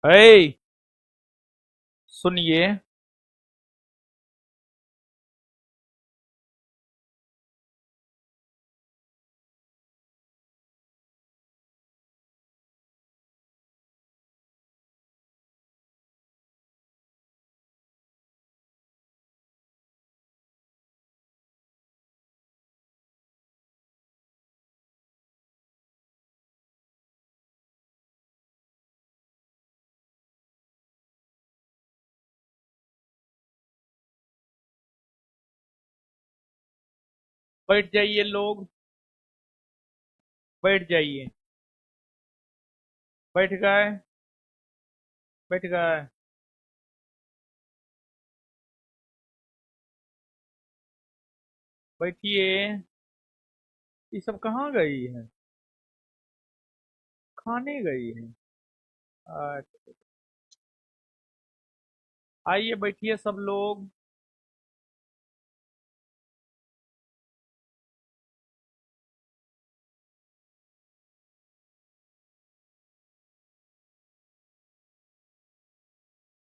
हे, सुनिए। बैठ जाइए लोग, बैठ जाइए। बैठ गए? बैठ गए? बैठिए। ये सब कहाँ गई है? खाने गई है? अच्छा, आइए बैठिए सब लोग।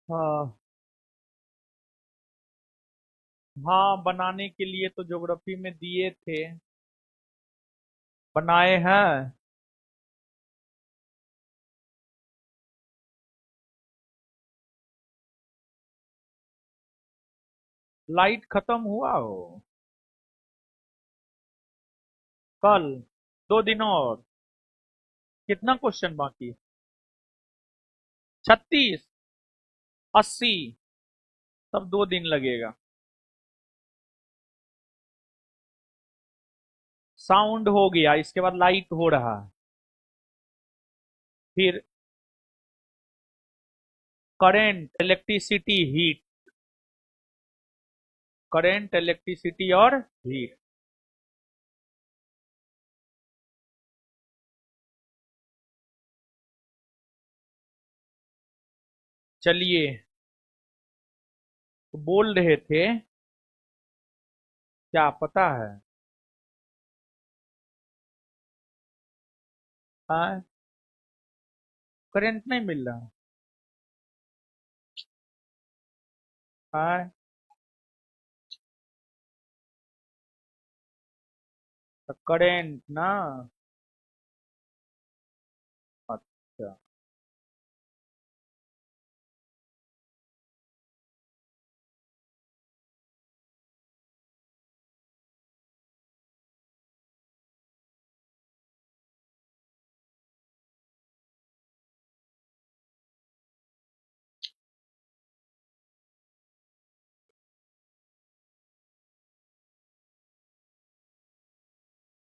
हाँ, हाँ, बनाने के लिए तो ज्योग्राफी में दिए थे। बनाए हैं। लाइट खत्म हुआ हो? कल? 2 दिन और? कितना क्वेश्चन बाकी है? 36? 80? तब 2 दिन लगेगा। साउंड हो गया, इसके बाद लाइट हो रहा है। फिर current, electricity, heat. Current, electricity और हीट। चलिए, तो बोल रहे थे, क्या पता है? हाँ, करंट नहीं मिल रहा। हाँ, तो करंट ना। अच्छा।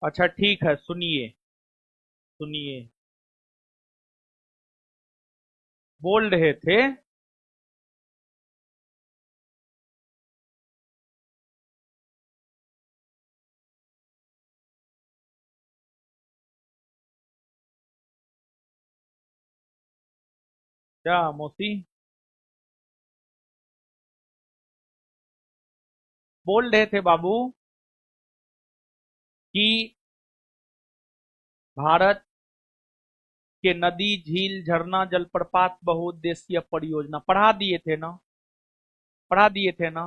अच्छा ठीक है, सुनिए। सुनिए, बोल रहे थे। क्या मोसी? बोल रहे थे बाबू कि भारत के नदी, झील, झरना, जलप्रपात, बहुउद्देशीय परियोजना पढ़ा दिए थे ना? पढ़ा दिए थे ना?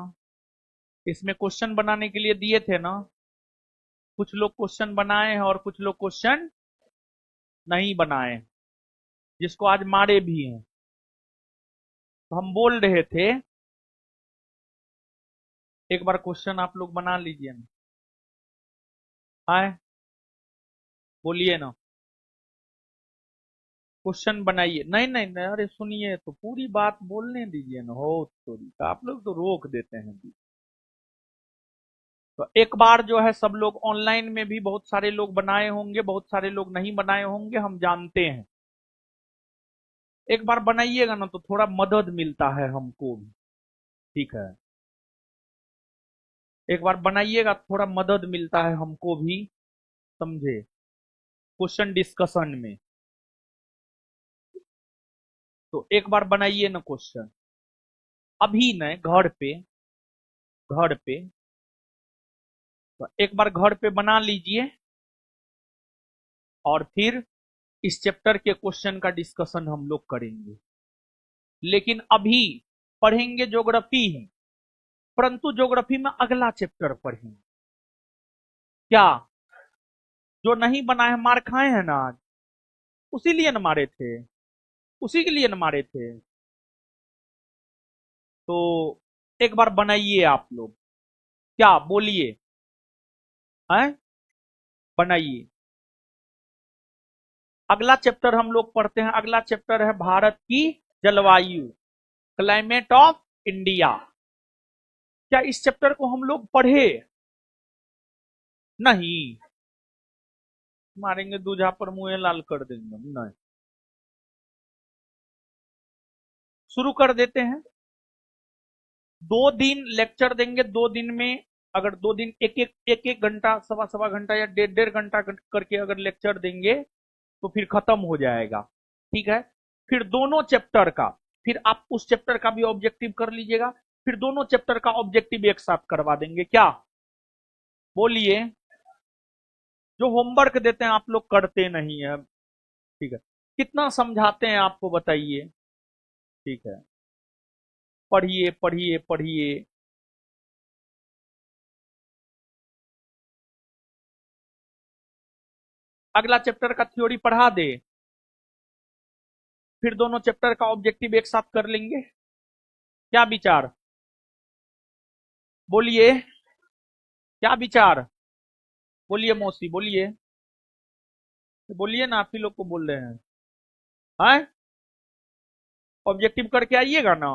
इसमें क्वेश्चन बनाने के लिए दिए थे ना? कुछ लोग क्वेश्चन बनाए हैं और कुछ लोग क्वेश्चन नहीं बनाए, जिसको आज मारे भी हैं। तो हम बोल रहे थे, एक बार क्वेश्चन आप लोग बना लीजिए ना। आए, बोलिए ना। क्वेश्चन बनाइए। नहीं नहीं नहीं, अरे सुनिए तो, पूरी बात बोलने दीजिए ना। हो सॉरी, आप लोग तो रोक देते हैं जी। तो एक बार जो है, सब लोग ऑनलाइन में भी बहुत सारे लोग बनाए होंगे, बहुत सारे लोग नहीं बनाए होंगे, हम जानते हैं। एक बार बनाइएगा ना तो थोड़ा मदद मिलता है हमको भी। ठीक है, एक बार बनाइएगा, थोड़ा मदद मिलता है हमको भी। समझे? क्वेश्चन डिस्कशन में। तो एक बार बनाइए ना क्वेश्चन। अभी न, घर पे। घर पे। तो एक बार घर पे बना लीजिए, और फिर इस चैप्टर के क्वेश्चन का डिस्कशन हम लोग करेंगे। लेकिन अभी पढ़ेंगे ज्योग्राफी ही, परंतु ज्योग्राफी में अगला चैप्टर पढ़ेंगे। क्या जो नहीं बना है मार खाए हैं ना आज? उसी लिए न मारे थे, उसी के लिए न मारे थे। तो एक बार बनाइए आप लोग, क्या बोलिए, हैं? बनाइए। अगला चैप्टर हम लोग पढ़ते हैं, अगला चैप्टर है भारत की जलवायु, क्लाइमेट ऑफ इंडिया। क्या इस चैप्टर को हम लोग पढ़े? नहीं, मारेंगे दूल्हा पर मुंह लाल कर देंगे नहीं। शुरू कर देते हैं। 2 दिन लेक्चर देंगे, 2 दिन में अगर 2 दिन एक एक घंटा, सवा सवा घंटा या डेढ़ डेढ़ घंटा करके अगर लेक्चर देंगे तो फिर खत्म हो जाएगा। ठीक है, फिर दोनों चैप्टर का, फिर आप उस चैप्टर का भी ऑब्जेक्टिव कर लीजिएगा, फिर दोनों चैप्टर का ऑब्जेक्टिव एक साथ करवा देंगे। क्या बोलिए? जो होमवर्क देते हैं आप लोग करते नहीं है। ठीक है, कितना समझाते हैं आपको बताइए? ठीक है, पढ़िए पढ़िए पढ़िए। अगला चैप्टर का थ्योरी पढ़ा दे, फिर दोनों चैप्टर का ऑब्जेक्टिव एक साथ कर लेंगे। क्या विचार? बोलिए, क्या विचार? बोलिए मौसी, बोलिए, बोलिए ना, आप ही लोग को बोल रहे हैं। ऑब्जेक्टिव करके आइएगा ना।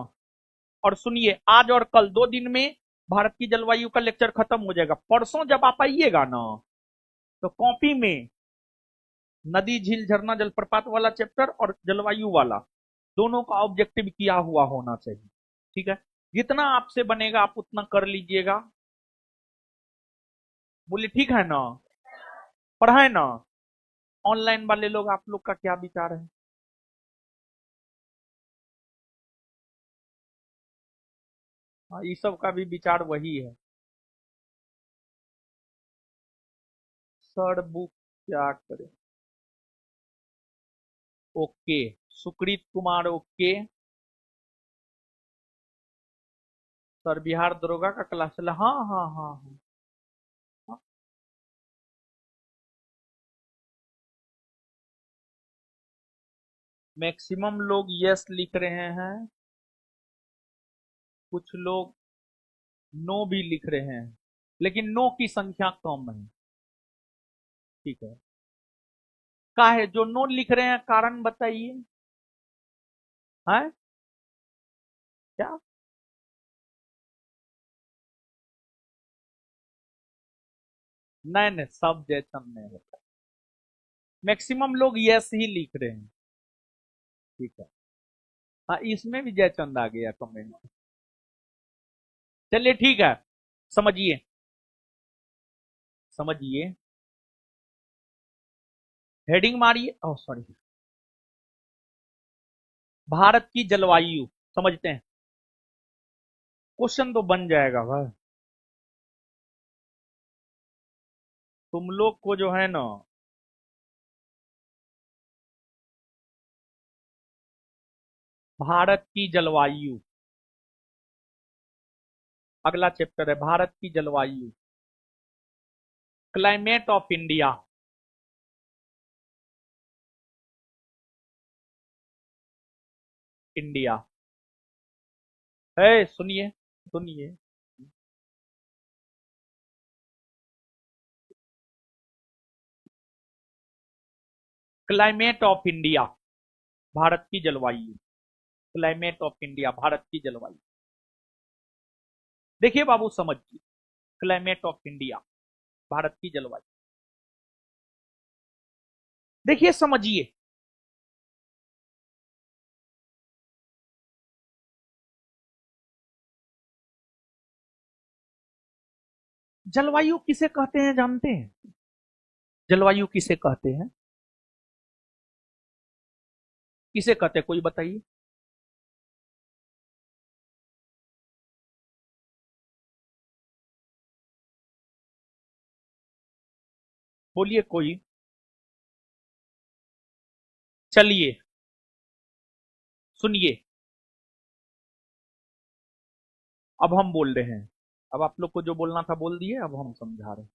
और सुनिए, आज और कल 2 दिन में भारत की जलवायु का लेक्चर खत्म हो जाएगा। परसों जब आप आइएगा ना, तो कॉपी में नदी झील झरना जलप्रपात वाला चैप्टर और जलवायु वाला दोनों का ऑब्जेक्टिव किया हुआ होना चाहिए। ठीक है, जितना आपसे बनेगा आप उतना कर लीजिएगा। बोलिए ठीक है ना? पढ़ाए ना? ऑनलाइन वाले लोग, आप लोग का क्या विचार है? हाँ, ये सब का भी विचार वही है। सर बुक क्या करे? ओके, सुकृत कुमार ओके। सर बिहार दरोगा का क्लास चला, हाँ हाँ हाँ हाँ हाँ। मैक्सिमम लोग यस लिख रहे हैं, कुछ लोग नो भी लिख रहे हैं, लेकिन नो की संख्या कम है। ठीक है, का है जो नो लिख रहे हैं, कारण बताइए। है क्या? नहीं नहीं, सब जैसा नहीं होता, मैक्सिमम लोग यस ही लिख रहे हैं। ठीक है, हाँ इसमें भी जयचंद आ गया कमेंट। चलिए ठीक है, समझिए, समझिए, हेडिंग मारिए। ओह सॉरी, भारत की जलवायु समझते हैं। क्वेश्चन तो बन जाएगा भाई, तुम लोग को जो है ना, भारत की जलवायु, अगला चैप्टर है भारत की जलवायु, क्लाइमेट ऑफ इंडिया। इंडिया है, सुनिए, सुनिए, क्लाइमेट ऑफ इंडिया, भारत की जलवायु, क्लाइमेट ऑफ इंडिया, भारत की जलवायु। देखिए बाबू समझिए, क्लाइमेट ऑफ इंडिया, भारत की जलवायु, देखिए समझिए। जलवायु किसे कहते हैं जानते हैं? जलवायु किसे कहते हैं? किसे कहते हैं, कोई बताइए। बोलिए कोई। चलिए सुनिए, अब हम बोल रहे हैं, अब आप लोग को जो बोलना था बोल दिए, अब हम समझा रहे हैं।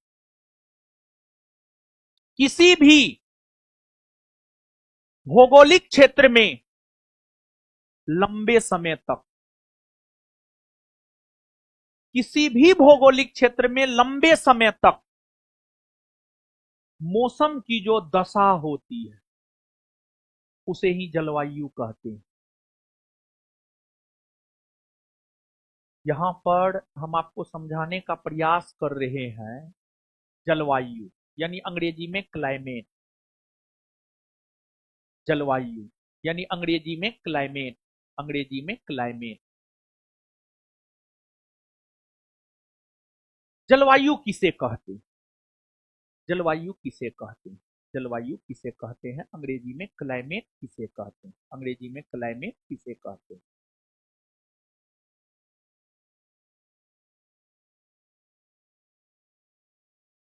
किसी भी भौगोलिक क्षेत्र में लंबे समय तक, किसी भी भौगोलिक क्षेत्र में लंबे समय तक मौसम की जो दशा होती है उसे ही जलवायु कहते हैं। यहां पर हम आपको समझाने का प्रयास कर रहे हैं जलवायु, यानी अंग्रेजी में क्लाइमेट। जलवायु यानी अंग्रेजी में क्लाइमेट, अंग्रेजी में क्लाइमेट। जलवायु किसे कहते हैं? जलवायु किसे कहते हैं? जलवायु किसे कहते हैं? अंग्रेजी में क्लाइमेट किसे कहते हैं? अंग्रेजी में क्लाइमेट किसे कहते हैं?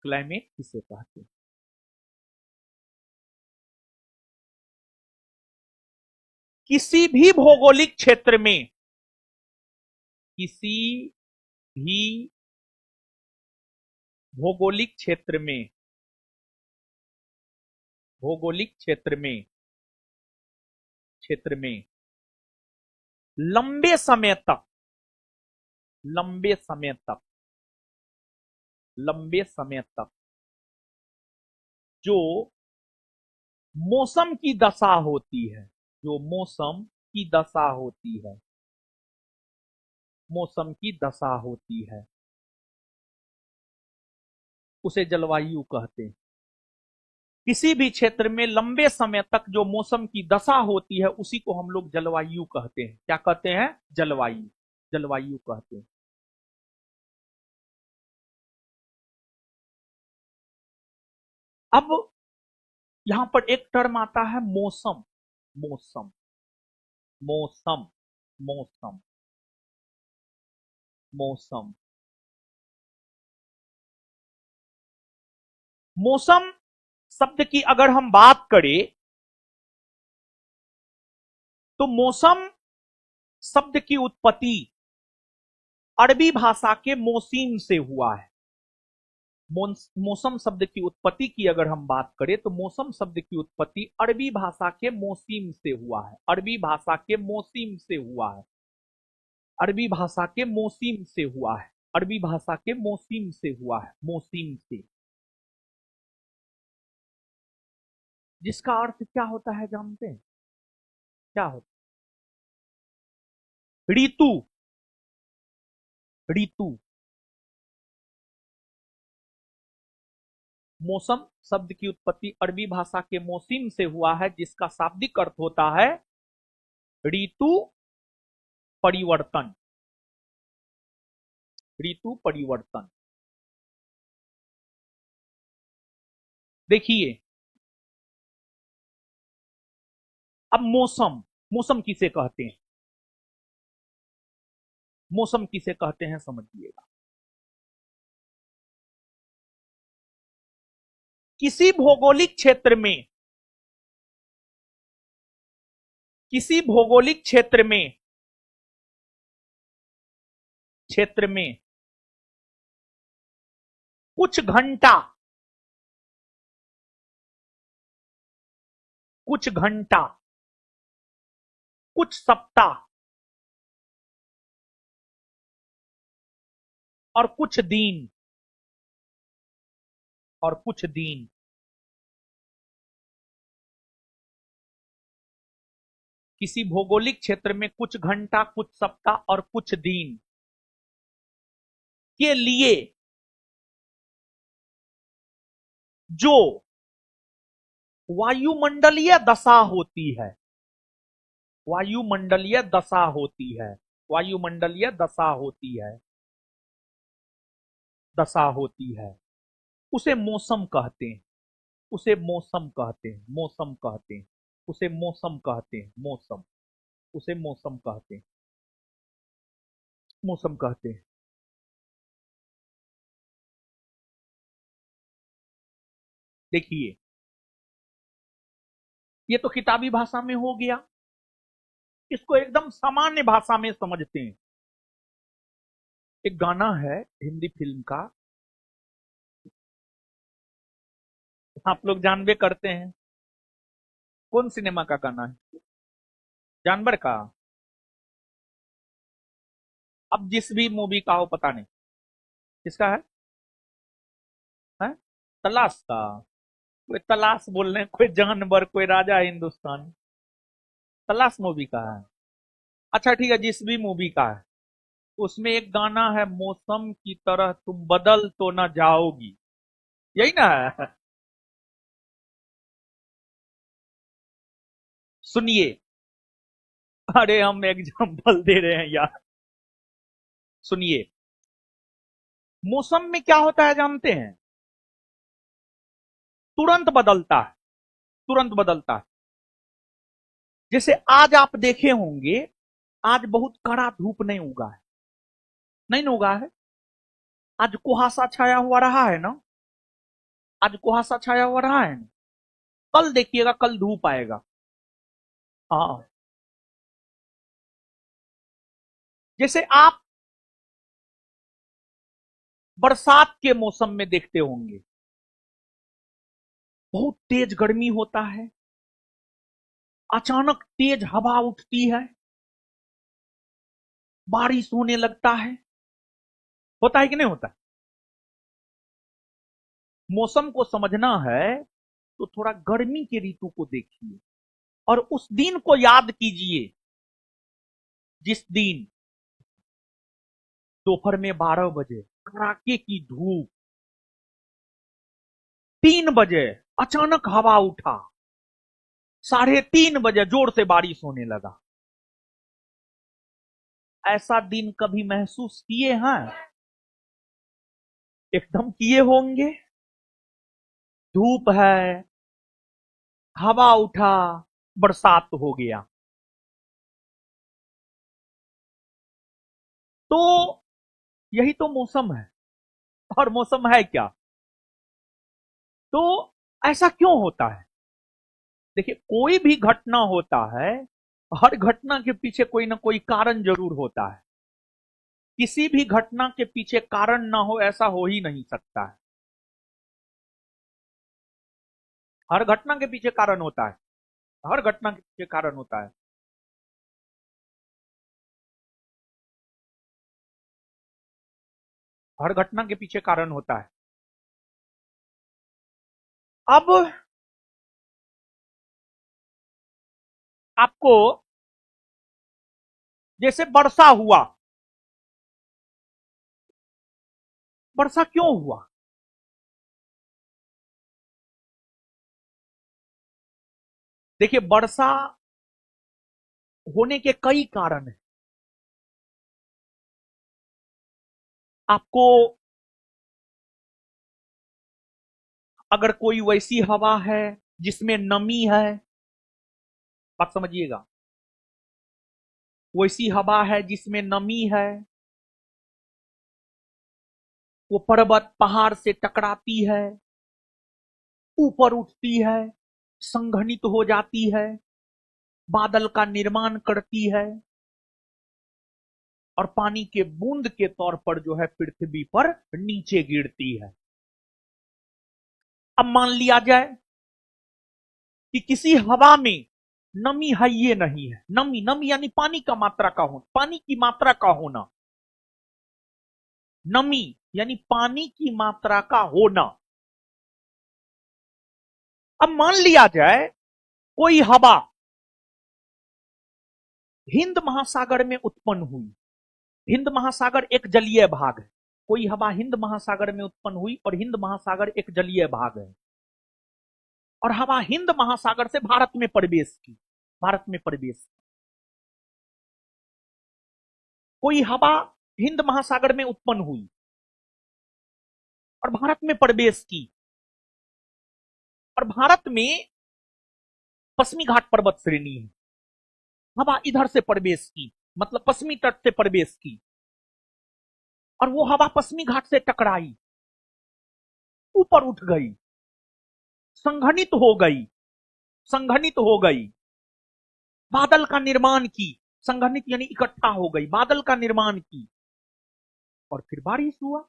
क्लाइमेट किसे कहते हैं? किसी भी भौगोलिक क्षेत्र में, किसी भी भौगोलिक क्षेत्र में, भौगोलिक क्षेत्र में, क्षेत्र में लंबे समय तक, लंबे समय तक, लंबे समय तक जो मौसम की दशा होती है, जो मौसम की दशा होती है, मौसम की दशा होती है, उसे जलवायु कहते हैं। किसी भी क्षेत्र में लंबे समय तक जो मौसम की दशा होती है उसी को हम लोग जलवायु कहते हैं। क्या कहते हैं? जलवायु, जलवायु कहते हैं। अब यहां पर एक टर्म आता है मौसम, मौसम, मौसम, मौसम, मौसम। मौसम शब्द की अगर हम बात करें तो मौसम शब्द की उत्पत्ति अरबी भाषा के मौसीम से हुआ है। मौसम शब्द की उत्पत्ति की अगर हम बात करें तो मौसम शब्द की उत्पत्ति अरबी भाषा के मौसीम से हुआ है। अरबी भाषा के मौसीम से हुआ है। अरबी भाषा के मौसीम से हुआ है। अरबी भाषा के मौसीम से हुआ है। मौसीम से, जिसका अर्थ क्या होता है जानते हैं? क्या होता? ऋतु, ऋतु। मौसम शब्द की उत्पत्ति अरबी भाषा के मौसीम से हुआ है, जिसका शाब्दिक अर्थ होता है ऋतु परिवर्तन, ऋतु परिवर्तन। देखिए, अब मौसम, मौसम किसे कहते हैं? मौसम किसे कहते हैं समझिएगा। किसी भौगोलिक क्षेत्र में, किसी भौगोलिक क्षेत्र में, क्षेत्र में कुछ घंटा, कुछ घंटा, कुछ सप्ताह और कुछ दिन, और कुछ दिन किसी भौगोलिक क्षेत्र में कुछ घंटा, कुछ सप्ताह और कुछ दिन के लिए जो वायुमंडलीय दशा होती है, वायुमंडलीय दशा होती है, वायुमंडलीय दशा होती है, दशा होती है, उसे मौसम कहते हैं। उसे मौसम कहते हैं। मौसम कहते हैं। उसे मौसम कहते हैं। मौसम, उसे मौसम कहते हैं। मौसम कहते हैं। देखिए, ये तो किताबी भाषा में हो गया। इसको एकदम सामान्य भाषा में समझते हैं। एक गाना है हिंदी फिल्म का, आप लोग जानबे करते हैं। कौन सिनेमा का गाना है? जानवर का। अब जिस भी मूवी का हो पता नहीं किसका है? तलाश का। कोई तलाश बोल रहे हैं, कोई जानवर, कोई राजा हिंदुस्तान। तलाश मूवी का है। अच्छा ठीक है, जिस भी मूवी का है उसमें एक गाना है, मौसम की तरह तुम बदल तो न जाओगी, यही ना है? सुनिए, अरे हम एग्जाम्पल दे रहे हैं यार। सुनिए, मौसम में क्या होता है जानते हैं? तुरंत बदलता है, तुरंत बदलता है। जैसे आज आप देखे होंगे, आज बहुत कड़ा धूप नहीं उगा है, नहीं ना उगा है। आज कुहासा छाया हुआ रहा है ना, आज कुहासा छाया हुआ रहा है ना। कल देखिएगा, कल धूप आएगा। हाँ, जैसे आप बरसात के मौसम में देखते होंगे, बहुत तेज गर्मी होता है, अचानक तेज हवा उठती है, बारिश होने लगता है। होता है कि नहीं होता? मौसम को समझना है तो थोड़ा गर्मी के ऋतु को देखिए और उस दिन को याद कीजिए जिस दिन दोपहर में 12 बजे कड़ाके की धूप, 3 बजे अचानक हवा उठा, 3:30 बजे जोर से बारिश होने लगा। ऐसा दिन कभी महसूस किए हैं? एकदम किए होंगे। धूप है, हवा उठा, बरसात हो गया। तो यही तो मौसम है। और मौसम है क्या? तो ऐसा क्यों होता है? देखिए, कोई भी घटना होता है, हर घटना के पीछे कोई ना कोई कारण जरूर होता है। किसी भी घटना के पीछे कारण ना हो ऐसा हो ही नहीं सकता है। हर घटना के पीछे कारण होता है, हर घटना के पीछे कारण होता है। हर घटना के पीछे कारण होता है। अब आपको, जैसे वर्षा हुआ, वर्षा क्यों हुआ? देखिए, वर्षा होने के कई कारण हैं। आपको अगर कोई वैसी हवा है जिसमें नमी है, बात समझिएगा, वैसी हवा है जिसमें नमी है, वो पर्वत पहाड़ से टकराती है, ऊपर उठती है, संघनित हो जाती है, बादल का निर्माण करती है और पानी के बूंद के तौर पर जो है पृथ्वी पर नीचे गिरती है। अब मान लिया जाए कि किसी हवा में नमी है, ये नहीं है। नमी, नमी यानी पानी का मात्रा का होना, पानी की मात्रा का होना। नमी यानी पानी की मात्रा का होना। अब मान लिया जाए कोई हवा हिंद महासागर में उत्पन्न हुई। हिंद महासागर एक जलीय भाग है। कोई हवा हिंद महासागर में उत्पन्न हुई और हिंद महासागर एक जलीय भाग है, और हवा हिंद महासागर से भारत में प्रवेश की। भारत में प्रवेश, कोई हवा हिंद महासागर में उत्पन्न हुई और भारत में प्रवेश की, और भारत में पश्चिमी घाट पर्वत श्रेणी है। हवा इधर से प्रवेश की, मतलब पश्चिमी तट से प्रवेश की, और वो हवा पश्चिमी घाट से टकराई, ऊपर उठ गई, संघनित हो गई, संघनित हो गई, बादल का निर्माण की। संघनित यानी इकट्ठा हो गई, बादल का निर्माण की। और फिर बारिश हुआ।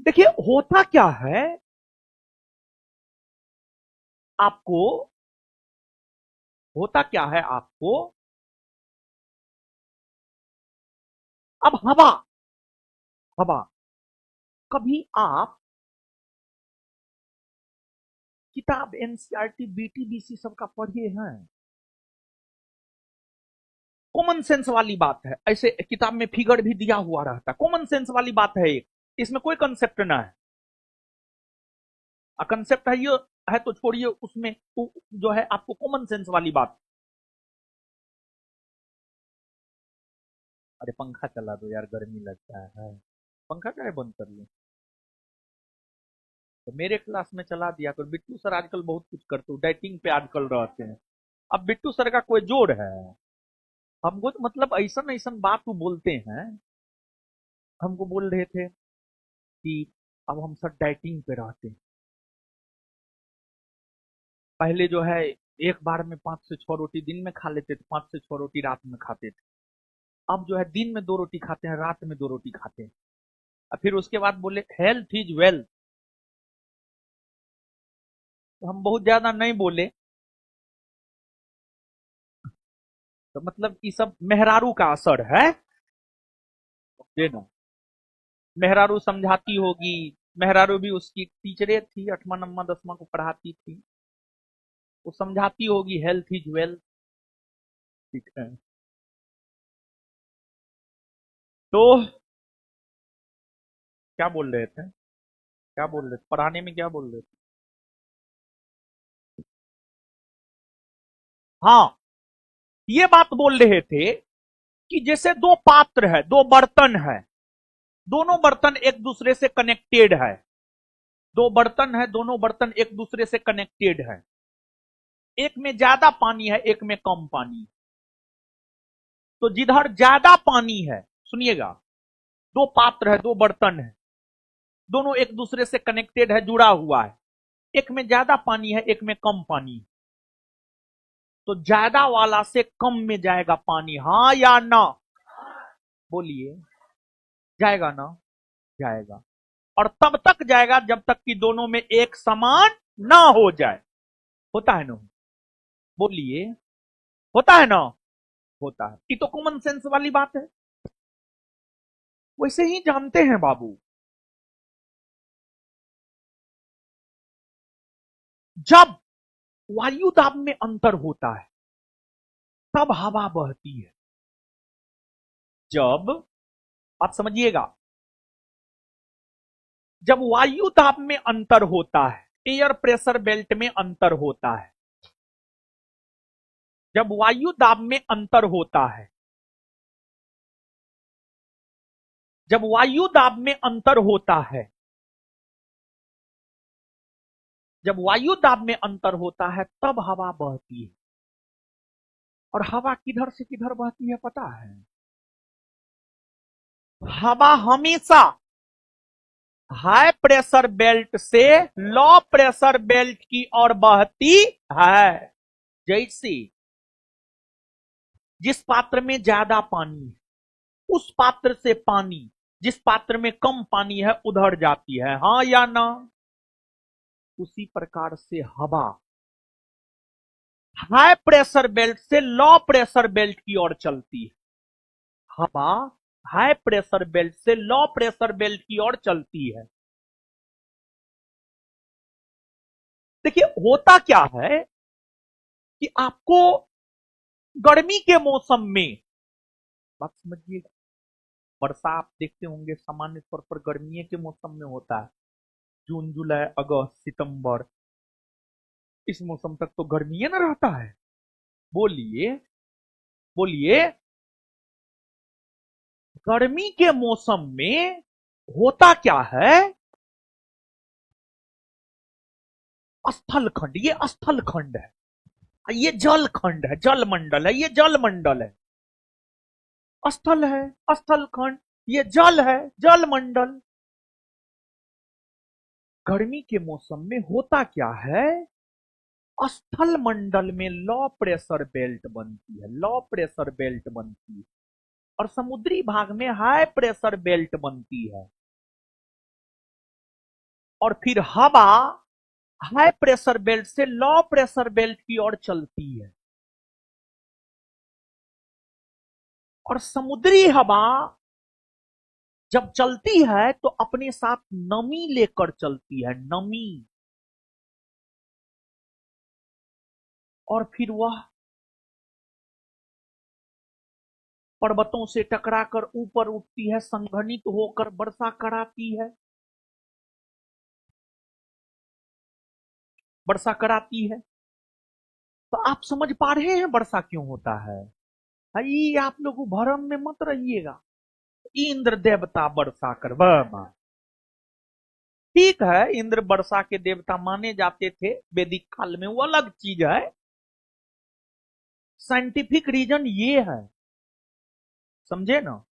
देखिए होता क्या है, आपको होता क्या है आपको, अब हवा, हवा, कभी आप किताब एनसीईआरटी बीटीबीसी सबका पढ़िए हैं? कॉमन सेंस वाली बात है, ऐसे किताब में फिगर भी दिया हुआ रहता है, कॉमन सेंस वाली बात है एक, इसमें कोई कंसेप्ट ना है। कंसेप्ट है ये है तो छोड़िए, उसमें जो है आपको कॉमन सेंस वाली बात। अरे पंखा चला दो यार, गर्मी लगता है, पंखा क्या है बंद कर लो। तो मेरे क्लास में चला दिया कर, बिट्टू सर आजकल बहुत कुछ करते हो, डाइटिंग पे आजकल रहते हैं। अब बिट्टू सर का कोई जोड़ है? हमको तो मतलब ऐसा ऐसा बात वो बोलते हैं, हमको बोल रहे थे कि अब हम सर डाइटिंग पे रहते हैं। पहले जो है एक बार में 5 से 6 रोटी दिन में खा लेते थे, 5 से 6 रोटी रात में खाते थे। अब जो है दिन में 2 रोटी खाते हैं, रात में 2 रोटी खाते हैं। और फिर उसके बाद बोले हेल्थ इज वेल्थ। तो हम बहुत ज्यादा नहीं बोले, तो मतलब ये सब मेहरारू का असर है, ये ना। मेहरारू समझाती होगी, मेहरारू भी उसकी टीचरे थी, 8वां 9वां 10वां को पढ़ाती थी, वो समझाती होगी हेल्थ इज वेल्थ। ठीक है, तो क्या बोल रहे थे, क्या बोल रहे थे पढ़ाने में, क्या बोल रहे थे? हाँ, ये बात बोल रहे थे कि जैसे दो पात्र है, दो बर्तन है, दोनों बर्तन एक दूसरे से कनेक्टेड है, दो बर्तन है, दोनों बर्तन एक दूसरे से कनेक्टेड है, एक में ज्यादा पानी है, एक में कम पानी है। तो जिधर ज्यादा पानी है, सुनिएगा, दो पात्र है, दो बर्तन है, दोनों एक दूसरे से कनेक्टेड है, जुड़ा हुआ है, एक में ज्यादा पानी है, एक में कम पानी है। तो ज्यादा वाला से कम में जाएगा पानी, हाँ या ना? बोलिए, जाएगा ना? जाएगा। और तब तक जाएगा जब तक कि दोनों में एक समान ना हो जाए। होता है ना? बोलिए, होता है ना? होता है। ये तो कॉमन सेंस वाली बात है, वैसे ही जानते हैं बाबू। जब वायु दाब में अंतर होता है तब हवा बहती है। जब, आप समझिएगा, जब वायु दाब में अंतर होता है, एयर प्रेशर बेल्ट में अंतर होता है, जब वायु दाब में अंतर होता है, जब वायु दाब में अंतर होता है, जब वायु दाब में अंतर होता है तब हवा बहती है। और हवा किधर से किधर बहती है पता है? हवा हमेशा हाई प्रेशर बेल्ट से लो प्रेशर बेल्ट की ओर बहती है। जैसे जिस पात्र में ज्यादा पानी है, उस पात्र से पानी जिस पात्र में कम पानी है उधर जाती है, हाँ या ना? उसी प्रकार से हवा हाई प्रेशर बेल्ट से लो प्रेशर बेल्ट की ओर चलती है। हवा हाई प्रेशर बेल्ट से लो प्रेशर बेल्ट की ओर चलती है। देखिए होता क्या है कि आपको गर्मी के मौसम में, बात समझिएगा, वर्षा आप देखते होंगे सामान्य तौर पर गर्मी के मौसम में होता है, जून जुलाई अगस्त सितंबर, इस मौसम तक तो गर्मी ना रहता है। बोलिए, बोलिए, गर्मी के मौसम में होता क्या है? स्थल खंड, ये स्थल खंड है, ये जल खंड है, जल मंडल है, ये जल मंडल है। स्थल है, स्थल खंड, ये जल है, जल मंडल। गर्मी के मौसम में होता क्या है? स्थल मंडल में लो प्रेशर बेल्ट बनती है, लो प्रेशर बेल्ट बनती है। और समुद्री भाग में हाई प्रेशर बेल्ट बनती है, और फिर हवा हाई प्रेशर बेल्ट से लो प्रेशर बेल्ट की ओर चलती है, और समुद्री हवा जब चलती है तो अपने साथ नमी लेकर चलती है, नमी, और फिर वह पर्वतों से टकराकर ऊपर उठती है, संघनित होकर वर्षा कराती है, वर्षा कराती है। तो आप समझ पा रहे हैं वर्षा क्यों होता है? भाई आप लोग भ्रम में मत रहिएगा। इंद्र देवता वर्षा कर, वाह, ठीक है, इंद्र वर्षा के देवता माने जाते थे वैदिक काल में, वो अलग चीज है। साइंटिफिक रीजन ये है, समझे ना,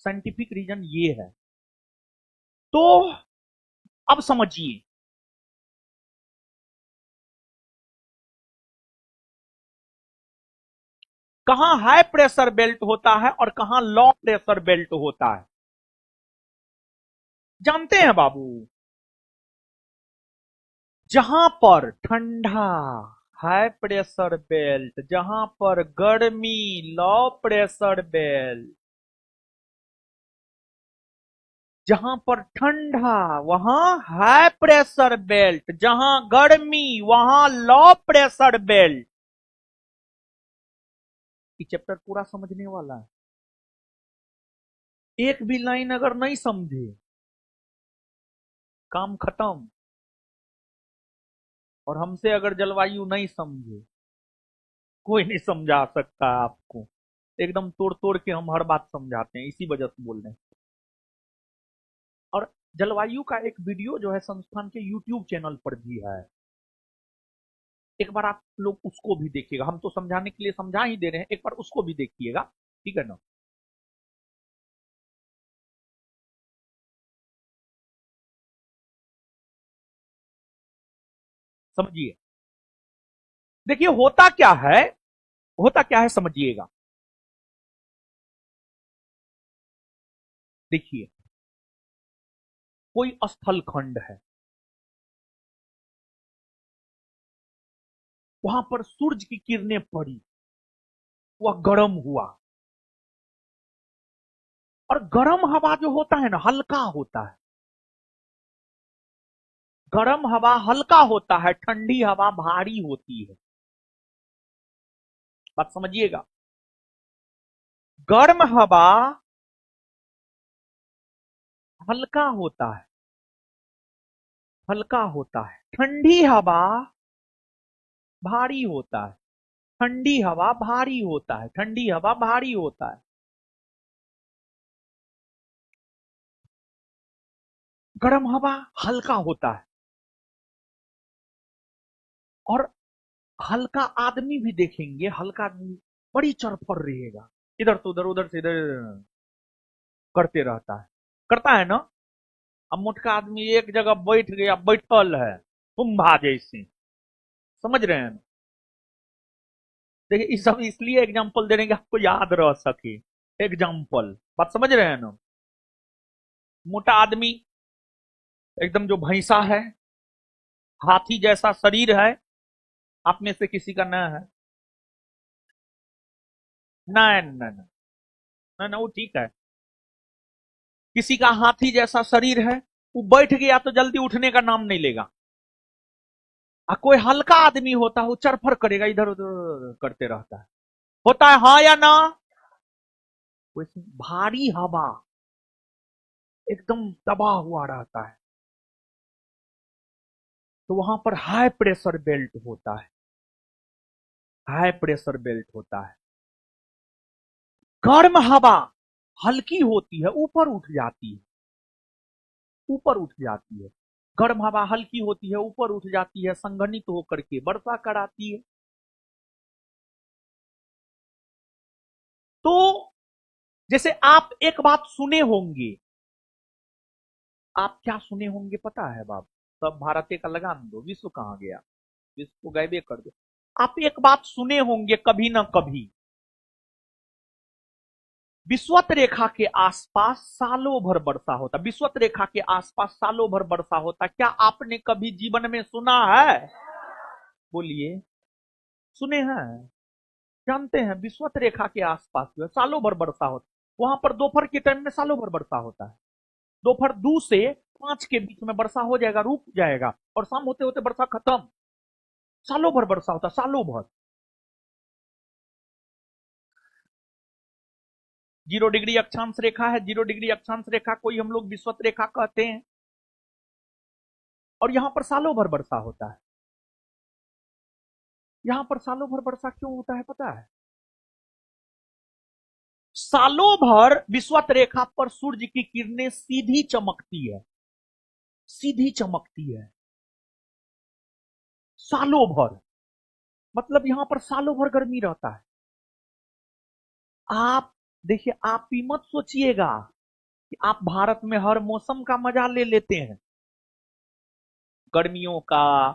साइंटिफिक रीजन ये है। तो अब समझिए, कहां हाई प्रेशर बेल्ट होता है और कहां लो प्रेशर बेल्ट होता है, जानते हैं बाबू? जहां पर ठंडा हाई प्रेशर बेल्ट, जहां पर गर्मी लो प्रेशर बेल्ट, जहां पर ठंडा वहां हाई प्रेशर बेल्ट, जहां गर्मी वहां लो प्रेशर बेल्ट। ये चैप्टर पूरा समझने वाला है, एक भी लाइन अगर नहीं समझे काम खत्म। और हमसे अगर जलवायु नहीं समझे, कोई नहीं समझा सकता आपको, एकदम तोड़ तोड़ के हम हर बात समझाते हैं, इसी वजह से बोल रहे हैं। और जलवायु का एक वीडियो जो है संस्थान के यूट्यूब चैनल पर भी है, एक बार आप लोग उसको भी देखिएगा, हम तो समझाने के लिए समझा ही दे रहे हैं, एक बार उसको भी देखिएगा, ठीक है ना। समझिए, देखिए होता क्या है, होता क्या है समझिएगा। देखिए, कोई स्थल खंड है, वहां पर सूरज की किरणें पड़ी, वह गर्म हुआ, और गर्म हवा जो होता है ना हल्का होता है, गर्म हवा हल्का होता है, ठंडी हवा भारी होती है। बात समझिएगा, गर्म हवा हल्का होता है, हल्का होता है, ठंडी हवा भारी होता है, ठंडी हवा भारी होता है, ठंडी हवा भारी होता है। गर्म हवा हल्का होता है, और हल्का आदमी भी देखेंगे, हल्का आदमी बड़ी चरफर रहेगा, इधर से उधर, उधर से इधर करते रहता है, करता है ना। अब मोटका आदमी एक जगह बैठ गया, बैठल है कुंभा जैसे, समझ रहे हैं ना। देखिए, इस सब इसलिए एग्जांपल दे रहे हैं कि आपको याद रह सके, एग्जांपल, बात समझ रहे हैं ना। मोटा आदमी एकदम जो भैंसा है, हाथी जैसा शरीर है, आप में से किसी का न है? नहीं नहीं नहीं, वो ठीक है। किसी का हाथी जैसा शरीर है, वो बैठ गया तो जल्दी उठने का नाम नहीं लेगा। कोई हल्का आदमी होता है, वो चरफर करेगा, इधर उधर करते रहता है, होता है हाँ या ना? वैसे भारी हवा एकदम दबा हुआ रहता है, तो वहां पर हाई प्रेशर बेल्ट होता है, हाई प्रेशर बेल्ट होता है। गर्म हवा हल्की होती है, ऊपर उठ जाती है, ऊपर उठ जाती है, गर्म हवा हल्की होती है, ऊपर उठ जाती है, संघनित होकर के वर्षा कराती है। तो जैसे आप एक बात सुने होंगे, आप क्या सुने होंगे पता है बाबू? सब भारत का लगान दो, विश्व कहां गया, विश्व को गायबे कर दो। आप एक बात सुने होंगे कभी ना कभी, विषुवत रेखा के आसपास सालों भर वर्षा होता, विषुवत रेखा के आसपास सालों भर वर्षा होता। क्या आपने कभी जीवन में सुना है? बोलिए, सुने हैं, जानते हैं? विषुवत रेखा के आसपास जो है सालों भर वर्षा होता, वहां पर दोपहर के टाइम में सालों भर वर्षा होता है। दोपहर 2 से 5 के बीच में वर्षा हो जाएगा, रुक जाएगा, और शाम होते होते वर्षा खत्म। सालों भर वर्षा होता, सालों भर। 0 डिग्री अक्षांश रेखा है, 0 डिग्री अक्षांश रेखा कोई हम लोग विषुवत रेखा कहते हैं, और यहां पर सालों भर वर्षा होता है। यहां पर सालों भर वर्षा क्यों होता है पता है? सालों भर विषुवत रेखा पर सूर्य की किरणें सीधी चमकती है, सीधी चमकती है सालों भर। मतलब यहां पर सालों भर गर्मी रहता है। आप देखिए, आप भी मत सोचिएगा कि आप भारत में हर मौसम का मजा ले लेते हैं, गर्मियों का,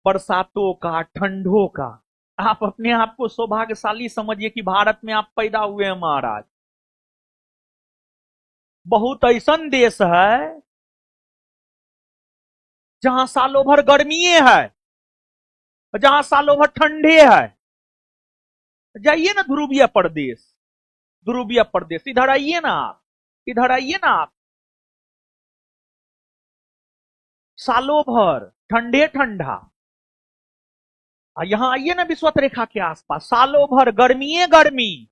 बरसातों का, ठंडों का। आप अपने आप को सौभाग्यशाली समझिए कि भारत में आप पैदा हुए हैं महाराज। बहुत ऐसा देश है जहां सालों भर गर्मी है, जहां सालों भर ठंडे है। जाइए ना ध्रुवीय प्रदेश, ध्रुवीय प्रदेश, इधर आइए ना आप, इधर आइए ना आप। सालों भर ठंडे ठंडा। यहां आइए ना विषुवत रेखा के आसपास, सालों भर गर्मी गर्मी,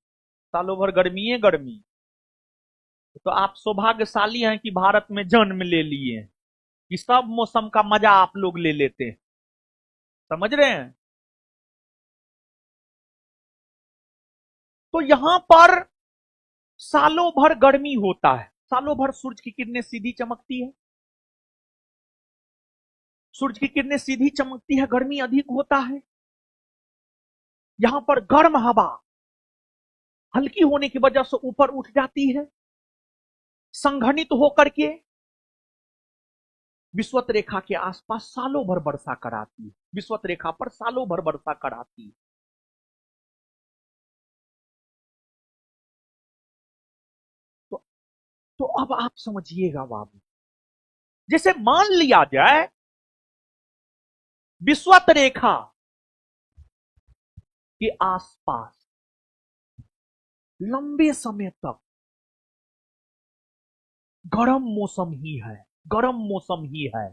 सालों भर गर्मी गर्मी। तो आप सौभाग्यशाली हैं कि भारत में जन्म ले लिए हैं, कि सब मौसम का मजा आप लोग ले लेते हैं। समझ रहे हैं? तो यहां पर सालों भर गर्मी होता है, सालों भर सूरज की किरणें सीधी चमकती है, सूरज की किरणें सीधी चमकती है, गर्मी अधिक होता है। यहां पर गर्म हवा हल्की होने की वजह से ऊपर उठ जाती है, संघनित होकर के विषुवत रेखा के आसपास सालों भर वर्षा कराती है, विषुवत रेखा पर सालों भर वर्षा कराती है। तो, तो अब आप समझिएगा बाबू, जैसे मान लिया जाए विषुवत रेखा के आसपास लंबे समय तक गर्म मौसम ही है, गर्म मौसम ही है,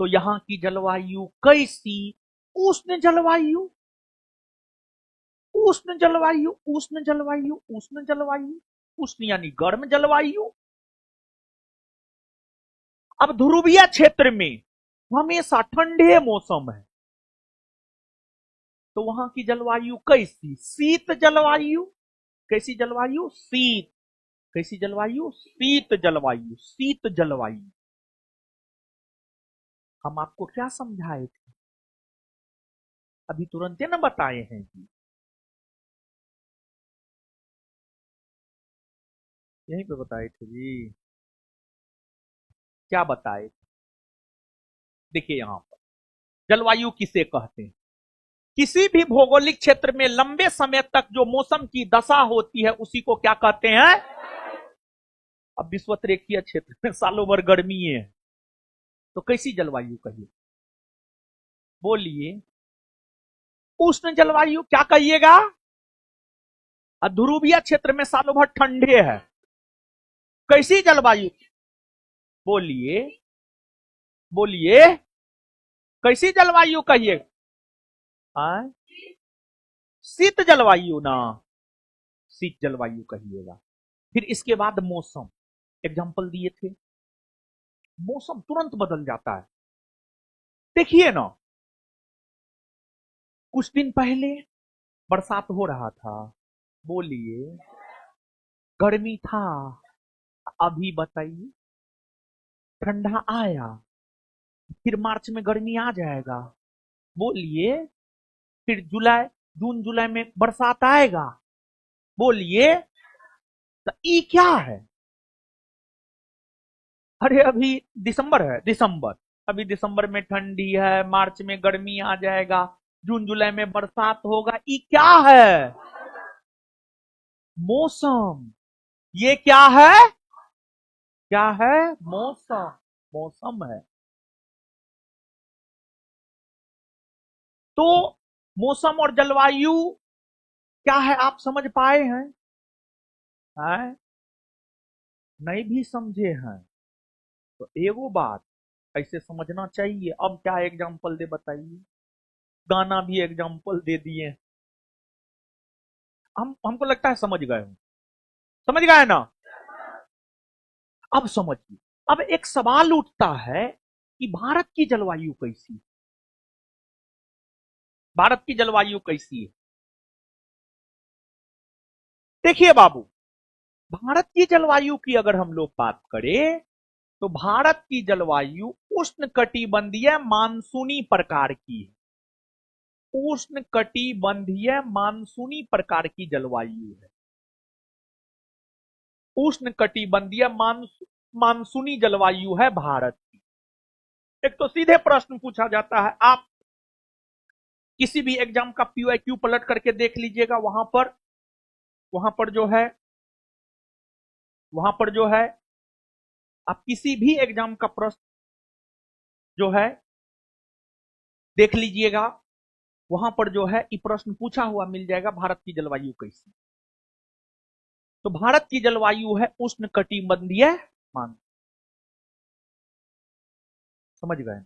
तो यहां की जलवायु कैसी? उष्ण जलवायु, उष्ण जलवायु, उष्ण जलवायु, उष्ण जलवायु, उष्ण यानी गर्म जलवायु। अब ध्रुवीय क्षेत्र में हमेशा ठंडे मौसम है, तो वहां की जलवायु कैसी? शीत जलवायु। कैसी जलवायु? शीत। कैसी जलवायु? शीत जलवायु, शीत जलवायु। हम आपको क्या समझाए थे? अभी तुरंत ना बताए हैं जी, यहीं पे बताए थे जी। क्या बताए थे? देखिए यहां पर जलवायु किसे कहते हैं? किसी भी भौगोलिक क्षेत्र में लंबे समय तक जो मौसम की दशा होती है उसी को क्या कहते हैं? अब विषुवत रेखीय क्षेत्र में सालों भर गर्मी है, तो कैसी जलवायु कहिए? बोलिए। उष्ण जलवायु। क्या कहिएगा? ध्रुवीय क्षेत्र में सालों भर ठंडे है, कैसी जलवायु? बोलिए, बोलिए, कैसी जलवायु कहिएगा? शीत जलवायु ना, शीत जलवायु कहिएगा। फिर इसके बाद मौसम, एग्जांपल दिए थे, मौसम तुरंत बदल जाता है। देखिए ना, कुछ दिन पहले बरसात हो रहा था, बोलिए, गर्मी था, अभी बताइए ठंडा आया, फिर मार्च में गर्मी आ जाएगा, बोलिए, फिर जुलाई, जून जुलाई में बरसात आएगा, बोलिए। तो ये क्या है? अरे अभी दिसंबर है, दिसंबर, अभी दिसंबर में ठंडी है, मार्च में गर्मी आ जाएगा, जून जुलाई में बरसात होगा, ये क्या है? मौसम। ये क्या है? क्या है? मौसम। मौसम है। तो मौसम और जलवायु क्या है, आप समझ पाए हैं? हैं? नहीं भी समझे हैं तो एगो बात ऐसे समझना चाहिए। अब क्या एग्जाम्पल दे बताइए? गाना भी एग्जाम्पल दे दिए। हमको लगता है समझ गए हो। समझ गए ना? अब समझिए। अब एक सवाल उठता है कि भारत की जलवायु कैसी है? भारत की जलवायु कैसी है? देखिए बाबू, भारत की जलवायु की अगर हम लोग बात करें तो भारत की जलवायु उष्ण कटिबंधीय मानसूनी प्रकार की है। उष्ण कटिबंधीय मानसूनी प्रकार की जलवायु है। उष्ण कटिबंधीय मानसूनी जलवायु है भारत की। एक तो सीधे प्रश्न पूछा जाता है, आप किसी भी एग्जाम का PYQ पलट करके देख लीजिएगा, वहां पर जो है, वहां पर जो है, आप किसी भी एग्जाम का प्रश्न जो है देख लीजिएगा, वहां पर जो है ये प्रश्न पूछा हुआ मिल जाएगा, भारत की जलवायु कैसी। तो भारत की जलवायु है उष्ण कटिबंधीय मान। समझ गए?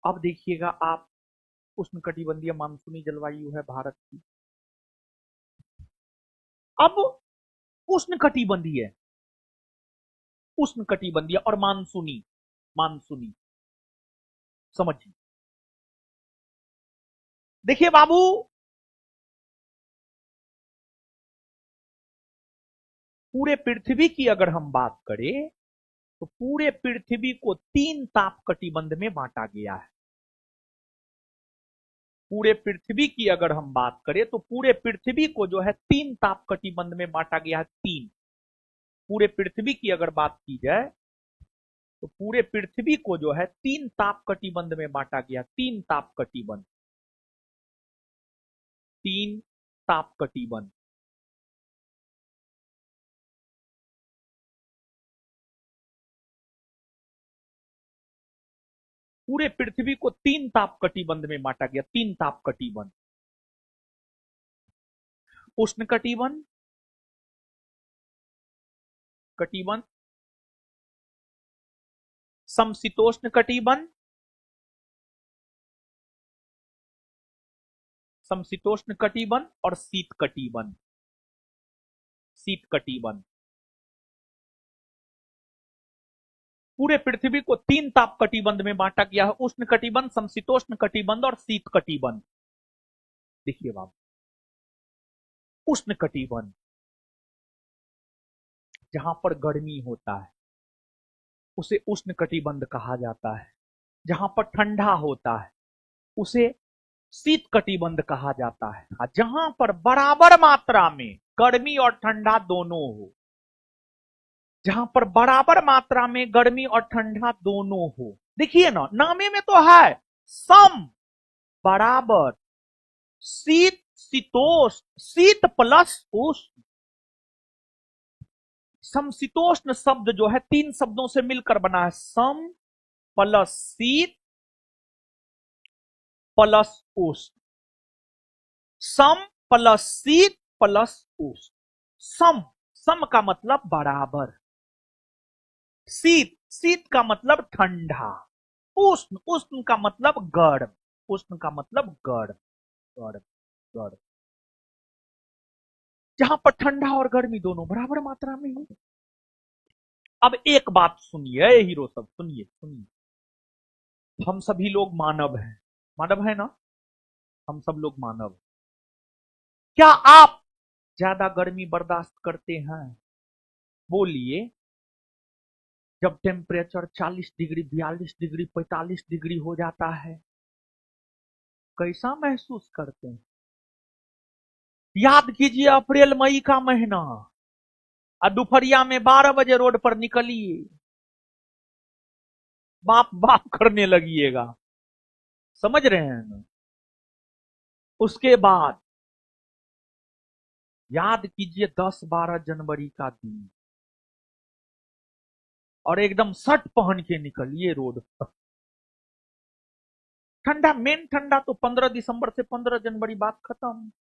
अब देखिएगा आप, उष्ण कटिबंधीय मानसूनी जलवायु है भारत की। अब उष्ण कटिबंधीय, उष्ण कटिबंधीय और मानसूनी, मानसूनी समझिए। देखिए बाबू, पूरे पृथ्वी की अगर हम बात करें तो पूरे पृथ्वी को 3 ताप कटिबंध में बांटा गया है। पूरे पृथ्वी की अगर हम बात करें तो पूरे पृथ्वी को जो है 3 ताप कटिबंध में बांटा गया है। 3। पूरे पृथ्वी की अगर बात की जाए तो पूरे पृथ्वी को जो है 3 ताप कटिबंध में बांटा गया। 3 ताप कटिबंध, 3 ताप कटिबंध। पूरे पृथ्वी को 3 ताप कटिबंध में बांटा गया। 3 ताप कटिबंध। उष्ण कटिबंध, कटिबंध, समशीतोष्ण कटिबंध, समशीतोष्ण कटिबंध और शीत कटिबंध। शीत कटिबंध। पूरे पृथ्वी को 3 ताप कटिबंध में बांटा गया है। उष्ण कटिबंध, समशीतोष्ण कटिबंध और शीत कटिबंध। देखिए बाबू, उष्ण कटिबंध जहां पर गर्मी होता है उसे उष्ण कटिबंध कहा जाता है। जहां पर ठंडा होता है उसे शीत कटिबंध कहा जाता है। जहां पर बराबर मात्रा में गर्मी और ठंडा दोनों हो, जहां पर बराबर मात्रा में गर्मी और ठंडा दोनों हो। देखिए ना, नामे में तो है सम, बराबर, शीत, शीतोष्ण, शीत प्लस उष्ण। समशीतोष्ण शब्द जो है 3 शब्दों से मिलकर बना है। सम प्लस शीत प्लस उष्ण। सम प्लस शीत प्लस उष्ण। सम, सम का मतलब बराबर। शीत, शीत का मतलब ठंडा। उष्ण, उष्ण का मतलब गर्म। उष्ण का मतलब गर्म, गर्म, गर्म। जहां पर ठंडा और गर्मी दोनों बराबर मात्रा में हो। अब एक बात सुनिए हीरो सब, सुनिए सुनिए। हम सभी लोग मानव हैं, मानव है ना? हम सब लोग मानव हैं। क्या आप ज्यादा गर्मी बर्दाश्त करते हैं? बोलिए। जब टेम्परेचर 40 डिग्री, 42 डिग्री, 45 डिग्री हो जाता है, कैसा महसूस करते हैं? याद कीजिए अप्रैल मई का महीना, और दोपहरिया में 12 बजे रोड पर निकलिए, बाप बाप करने लगिएगा। समझ रहे हैं ना? उसके बाद याद कीजिए 10-12 जनवरी का दिन, और एकदम शर्ट पहन के निकलिए रोड पर। ठंडा, मेन ठंडा तो 15 दिसंबर से 15 जनवरी बात खत्म।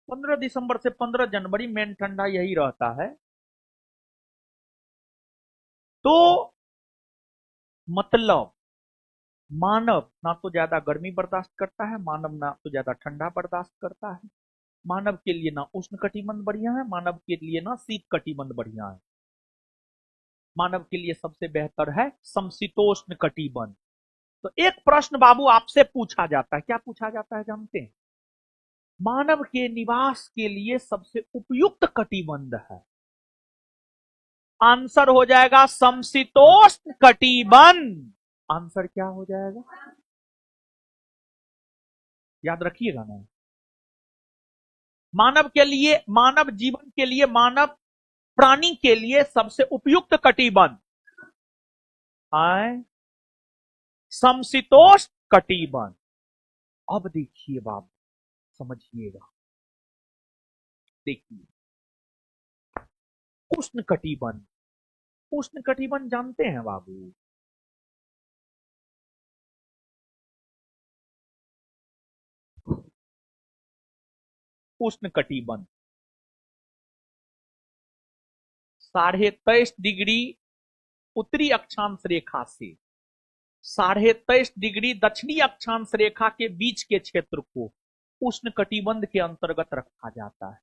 15 दिसंबर से 15 जनवरी मेन ठंडा यही रहता है। तो मतलब मानव ना तो ज्यादा गर्मी बर्दाश्त करता है, मानव ना तो ज्यादा ठंडा बर्दाश्त करता है। मानव के लिए ना उष्ण कटिबंध बढ़िया है, मानव के लिए ना शीत कटिबंध बढ़िया है। मानव के लिए सबसे बेहतर है समशीतोष्ण कटिबंध। तो एक प्रश्न बाबू आपसे पूछा जाता है, क्या पूछा जाता है जानते हैं? मानव के निवास के लिए सबसे उपयुक्त कटिबंध है। आंसर हो जाएगा समशीतोष्ण कटिबंध। आंसर क्या हो जाएगा? याद रखिएगा ना। मानव के लिए, मानव जीवन के लिए, मानव प्राणी के लिए सबसे उपयुक्त कटिबंध है समशीतोष्ण कटिबंध। अब देखिए बाबू, समझिएगा, देखिए उष्ण कटिबंध। उष्ण कटिबंध जानते हैं बाबू? उष्ण कटिबंध 23.5 डिग्री उत्तरी अक्षांश रेखा से 23.5 डिग्री दक्षिणी अक्षांश रेखा के बीच के क्षेत्र को उष्ण कटिबंध के अंतर्गत रखा जाता है।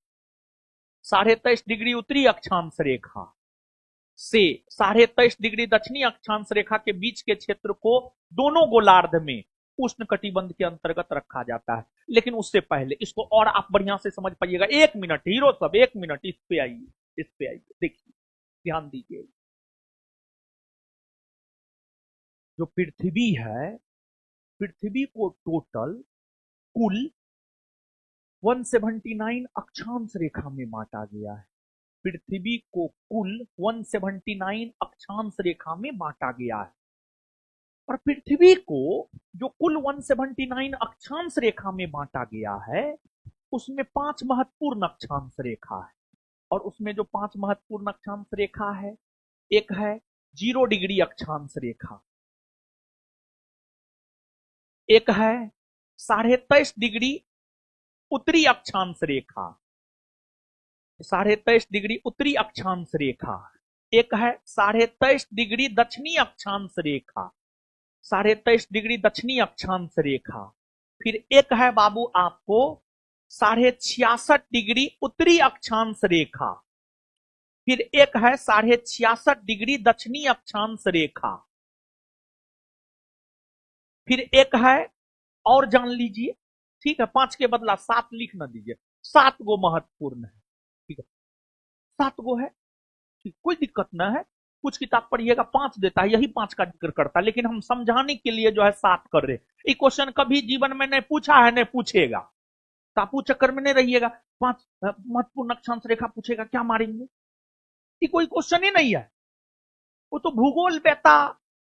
23.5 डिग्री उत्तरी अक्षांश रेखा से 23.5 डिग्री दक्षिणी अक्षांश रेखा के बीच के क्षेत्र को दोनों गोलार्ध में उष्ण कटिबंध के अंतर्गत रखा जाता है। लेकिन उससे पहले इसको और आप बढ़िया से समझ पाइएगा। 1 मिनट हीरो सब, 1 मिनट इस पे आइए, इस पे आइए, देखिए, ध्यान दीजिए। जो पृथ्वी है, पृथ्वी को टोटल कुल 179 अक्षांश रेखा में बांटा गया है। पृथ्वी को कुल 179 अक्षांश रेखा में बांटा गया है। और पृथ्वी को जो कुल 179 अक्षांश रेखा में बांटा गया है, उसमें 5 महत्वपूर्ण अक्षांश रेखा है। और उसमें जो 5 महत्वपूर्ण अक्षांश रेखा है, एक है 0 डिग्री अक्षांश रेखा, एक है 23.5 डिग्री उत्तरी अक्षांश रेखा, 23.5 डिग्री उत्तरी अक्षांश रेखा, एक है 23.5 डिग्री दक्षिणी अक्षांश रेखा, 23.5 डिग्री दक्षिणी अक्षांश रेखा। फिर एक है बाबू आपको 66.5 डिग्री उत्तरी अक्षांश रेखा, फिर एक है 66.5 डिग्री दक्षिणी अक्षांश रेखा, फिर एक है, और जान लीजिए, ठीक है, 5 के बदला 7 लिख न दीजिए, 7 गो महत्वपूर्ण है, ठीक है, 7 गो है, ठीक, कोई दिक्कत ना है। कुछ किताब पढ़िएगा 5 देता है, यही 5 का जिक्र करता है, लेकिन हम समझाने के लिए जो है 7 कर रहे। ये क्वेश्चन कभी जीवन में नहीं पूछा है, नहीं पूछेगा, टापू चक्कर में नहीं रहिएगा। 5 महत्वपूर्ण अक्षांश रेखा पूछेगा, क्या मारेंगे? ये कोई क्वेश्चन ही नहीं है। वो तो भूगोल बेटा,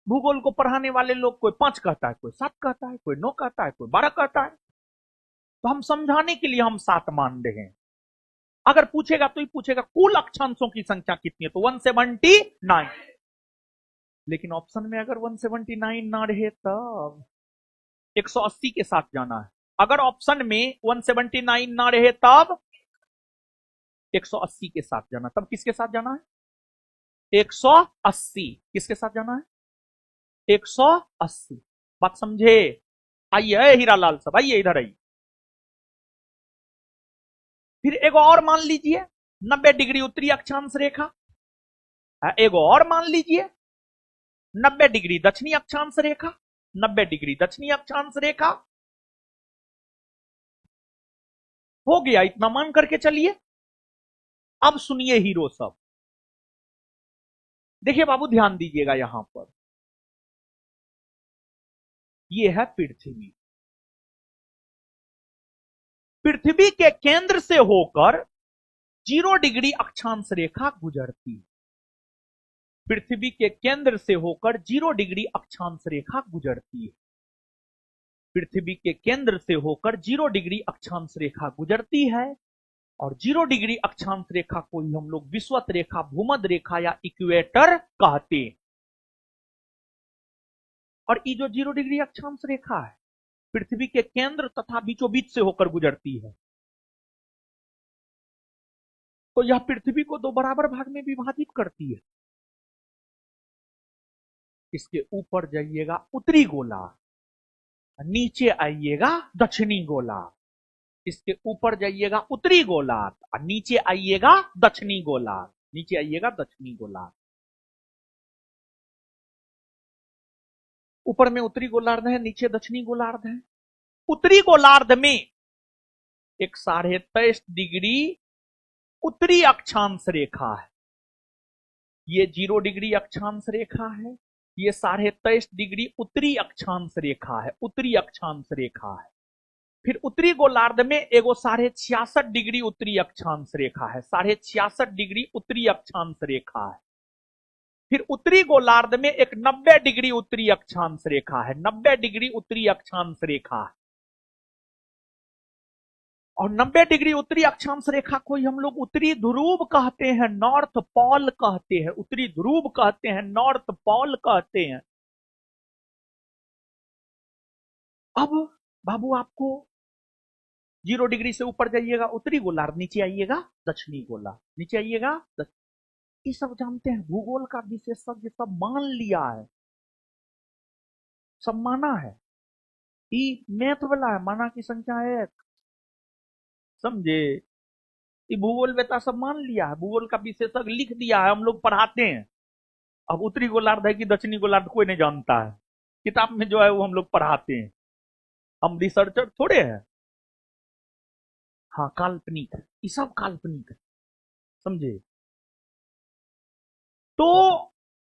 भूगोल को पढ़ाने वाले लोग कोई 5 कहता है, कोई 7 कहता है, कोई 9 कहता है, कोई 12 कहता है। तो हम समझाने के लिए हम 7 मान रहे हैं। अगर पूछेगा तो ही पूछेगा कुल अक्षांशों की संख्या कितनी है, तो 179। लेकिन ऑप्शन में अगर 179 ना रहे तब 180 के साथ जाना है। अगर ऑप्शन में 179 ना रहे तब 180 के साथ जाना। तब किसके साथ जाना है? 180। किसके साथ जाना है? 180। बात समझे? आइए हीरालाल साहब, आइए इधर आइए। फिर एक और मान लीजिए 90 डिग्री उत्तरी अक्षांश रेखा, एक और मान लीजिए 90 डिग्री दक्षिणी अक्षांश रेखा, 90 डिग्री दक्षिणी अक्षांश रेखा। हो गया, इतना मान करके चलिए। अब सुनिए हीरो सब, देखिए बाबू ध्यान दीजिएगा यहां पर, यह है पृथ्वी। पृथ्वी के केंद्र से होकर 0 डिग्री अक्षांश रेखा गुजरती है। पृथ्वी के केंद्र से होकर 0 डिग्री अक्षांश रेखा गुजरती है। पृथ्वी के केंद्र से होकर 0 डिग्री अक्षांश रेखा गुजरती है। और 0 डिग्री अक्षांश रेखा को ही हम लोग विषुवत रेखा, भूमध्य रेखा या इक्वेटर कहते हैं। और ये जो 0 डिग्री अक्षांश रेखा है पृथ्वी के केंद्र तथा बीचों बीच से होकर गुजरती है। तो यह पृथ्वी को 2 बराबर भाग में विभाजित करती है। इसके ऊपर जाइएगा उत्तरी गोलार्ध, नीचे आइएगा दक्षिणी गोलार्ध। इसके ऊपर जाइएगा उत्तरी गोलार्ध और नीचे आइएगा दक्षिणी गोलार्ध, नीचे आइएगा दक्षिणी गोलार्ध। ऊपर में उत्तरी गोलार्ध है, नीचे दक्षिणी गोलार्ध है। उत्तरी गोलार्ध में एक 23.5 डिग्री उत्तरी अक्षांश रेखा है। ये 0 डिग्री अक्षांश रेखा है, ये 23.5 डिग्री उत्तरी अक्षांश रेखा है, उत्तरी अक्षांश रेखा है। फिर उत्तरी गोलार्ध में एगो 66.5 डिग्री उत्तरी अक्षांश रेखा है, 66.5 डिग्री उत्तरी अक्षांश रेखा है। फिर उत्तरी गोलार्ध में एक 90 डिग्री उत्तरी अक्षांश रेखा है, 90 डिग्री उत्तरी अक्षांश रेखा है। और 90 डिग्री उत्तरी अक्षांश रेखा को ही हम लोग उत्तरी ध्रुव कहते हैं, नॉर्थ पोल कहते हैं, उत्तरी ध्रुव कहते हैं, नॉर्थ पोल कहते हैं। अब बाबू आपको 0 डिग्री से ऊपर जाइएगा उत्तरी गोलार्ध, नीचे आइएगा दक्षिणी गोलार्ध, नीचे आइएगा ये सब जानते हैं। भूगोल का विशेषज्ञ सब मान लिया है, सब माना है। ये मैथ वाला है, माना की संख्या 1, समझे। ये भूगोल वेता सब मान लिया है, भूगोल का विशेषज्ञ लिख दिया है, हम लोग पढ़ाते हैं। अब उत्तरी गोलार्ध है कि दक्षिणी गोलार्ध कोई नहीं जानता है, किताब में जो है वो हम लोग पढ़ाते हैं, हम रिसर्चर थोड़े हैं। हाँ काल्पनिक है, ये सब काल्पनिक है, समझे। तो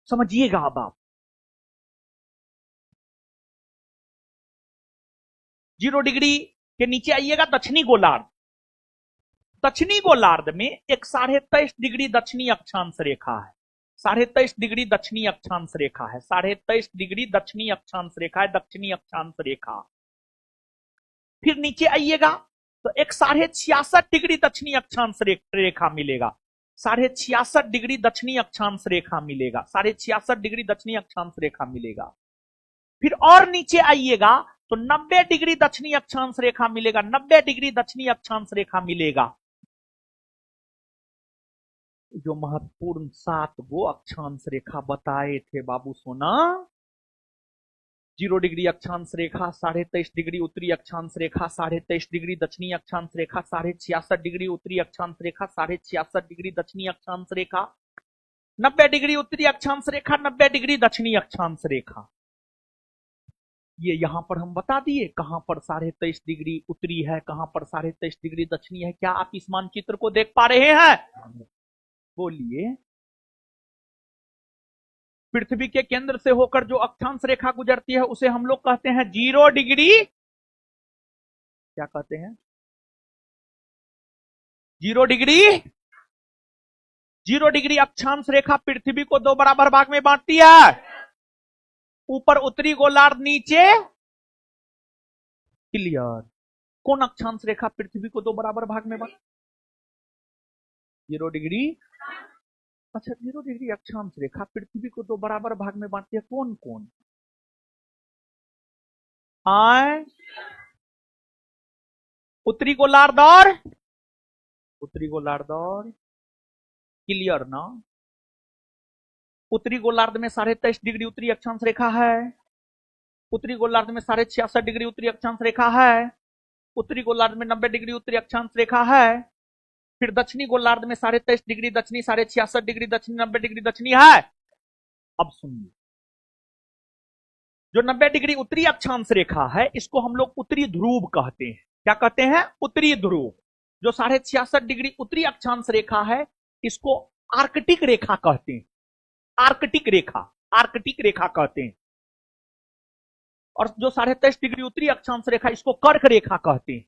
समझिएगा अब आप 0 डिग्री के नीचे आइएगा दक्षिणी गोलार्ध। दक्षिणी गोलार्ध में एक 23.5 डिग्री दक्षिणी अक्षांश रेखा है, 23.5 डिग्री दक्षिणी अक्षांश रेखा है, 23.5 डिग्री दक्षिणी अक्षांश रेखा है, दक्षिणी अक्षांश रेखा। फिर नीचे आइएगा तो एक 66.5 डिग्री दक्षिणी अक्षांश रेखा मिलेगा, 66.5 डिग्री दक्षिणी अक्षांश रेखा मिलेगा, 66.5 डिग्री दक्षिणी अक्षांश रेखा मिलेगा। फिर और नीचे आइएगा तो 90 डिग्री दक्षिणी अक्षांश रेखा मिलेगा, 90 डिग्री दक्षिणी अक्षांश रेखा मिलेगा। जो महत्वपूर्ण 7 गो अक्षांश रेखा बताए थे बाबू सोना, 0 डिग्री अक्षांश रेखा, 23.5 डिग्री उत्तरी अक्षांश रेखा, 23.5 डिग्री दक्षिणी अक्षांश रेखा, 66.5 डिग्री उत्तरी अक्षांश रेखा, 66.5 डिग्री दक्षिणी अक्षांश रेखा, 90 डिग्री उत्तरी अक्षांश रेखा, 90 डिग्री दक्षिणी अक्षांश रेखा। ये यहां पर हम बता दिए कहां पर 23.5 डिग्री उत्तरी है, कहां पर 23.5 डिग्री दक्षिणी है। क्या आप इस मानचित्र को देख पा रहे हैं? बोलिए। पृथ्वी के केंद्र से होकर जो अक्षांश रेखा गुजरती है उसे हम लोग कहते हैं 0 डिग्री, क्या कहते हैं? 0 डिग्री। 0 डिग्री अक्षांश रेखा पृथ्वी को 2 बराबर भाग में बांटती है, ऊपर उत्तरी गोलार्ध, नीचे क्लियर। कौन अक्षांश रेखा पृथ्वी को 2 बराबर भाग में बांट? 0 डिग्री। अच्छा, 0 डिग्री अक्षांश रेखा पृथ्वी को 2 बराबर भाग में बांटती है, कौन कौन? उत्तरी गोलार्ध और उत्तरी गोलार्ध और क्लियर ना। उत्तरी गोलार्ध में 23.5 डिग्री उत्तरी अक्षांश रेखा है, उत्तरी गोलार्ध में 66.5 डिग्री उत्तरी अक्षांश रेखा है, उत्तरी गोलार्ध में 90 डिग्री उत्तरी अक्षांश रेखा है। फिर दक्षिणी गोलार्ध में 23.5 डिग्री दक्षिणी, 66.5 डिग्री दक्षिणी, 90 डिग्री दक्षिणी है। अब सुनिए, जो 90 डिग्री उत्तरी अक्षांश रेखा है इसको हम लोग उत्तरी ध्रुव कहते हैं। क्या कहते हैं? उत्तरी ध्रुव। जो 66.5 डिग्री उत्तरी अक्षांश रेखा है इसको आर्कटिक रेखा कहते हैं, आर्कटिक रेखा, आर्कटिक रेखा कहते हैं। और जो 23.5 डिग्री उत्तरी अक्षांश रेखा इसको कर्क रेखा कहते हैं।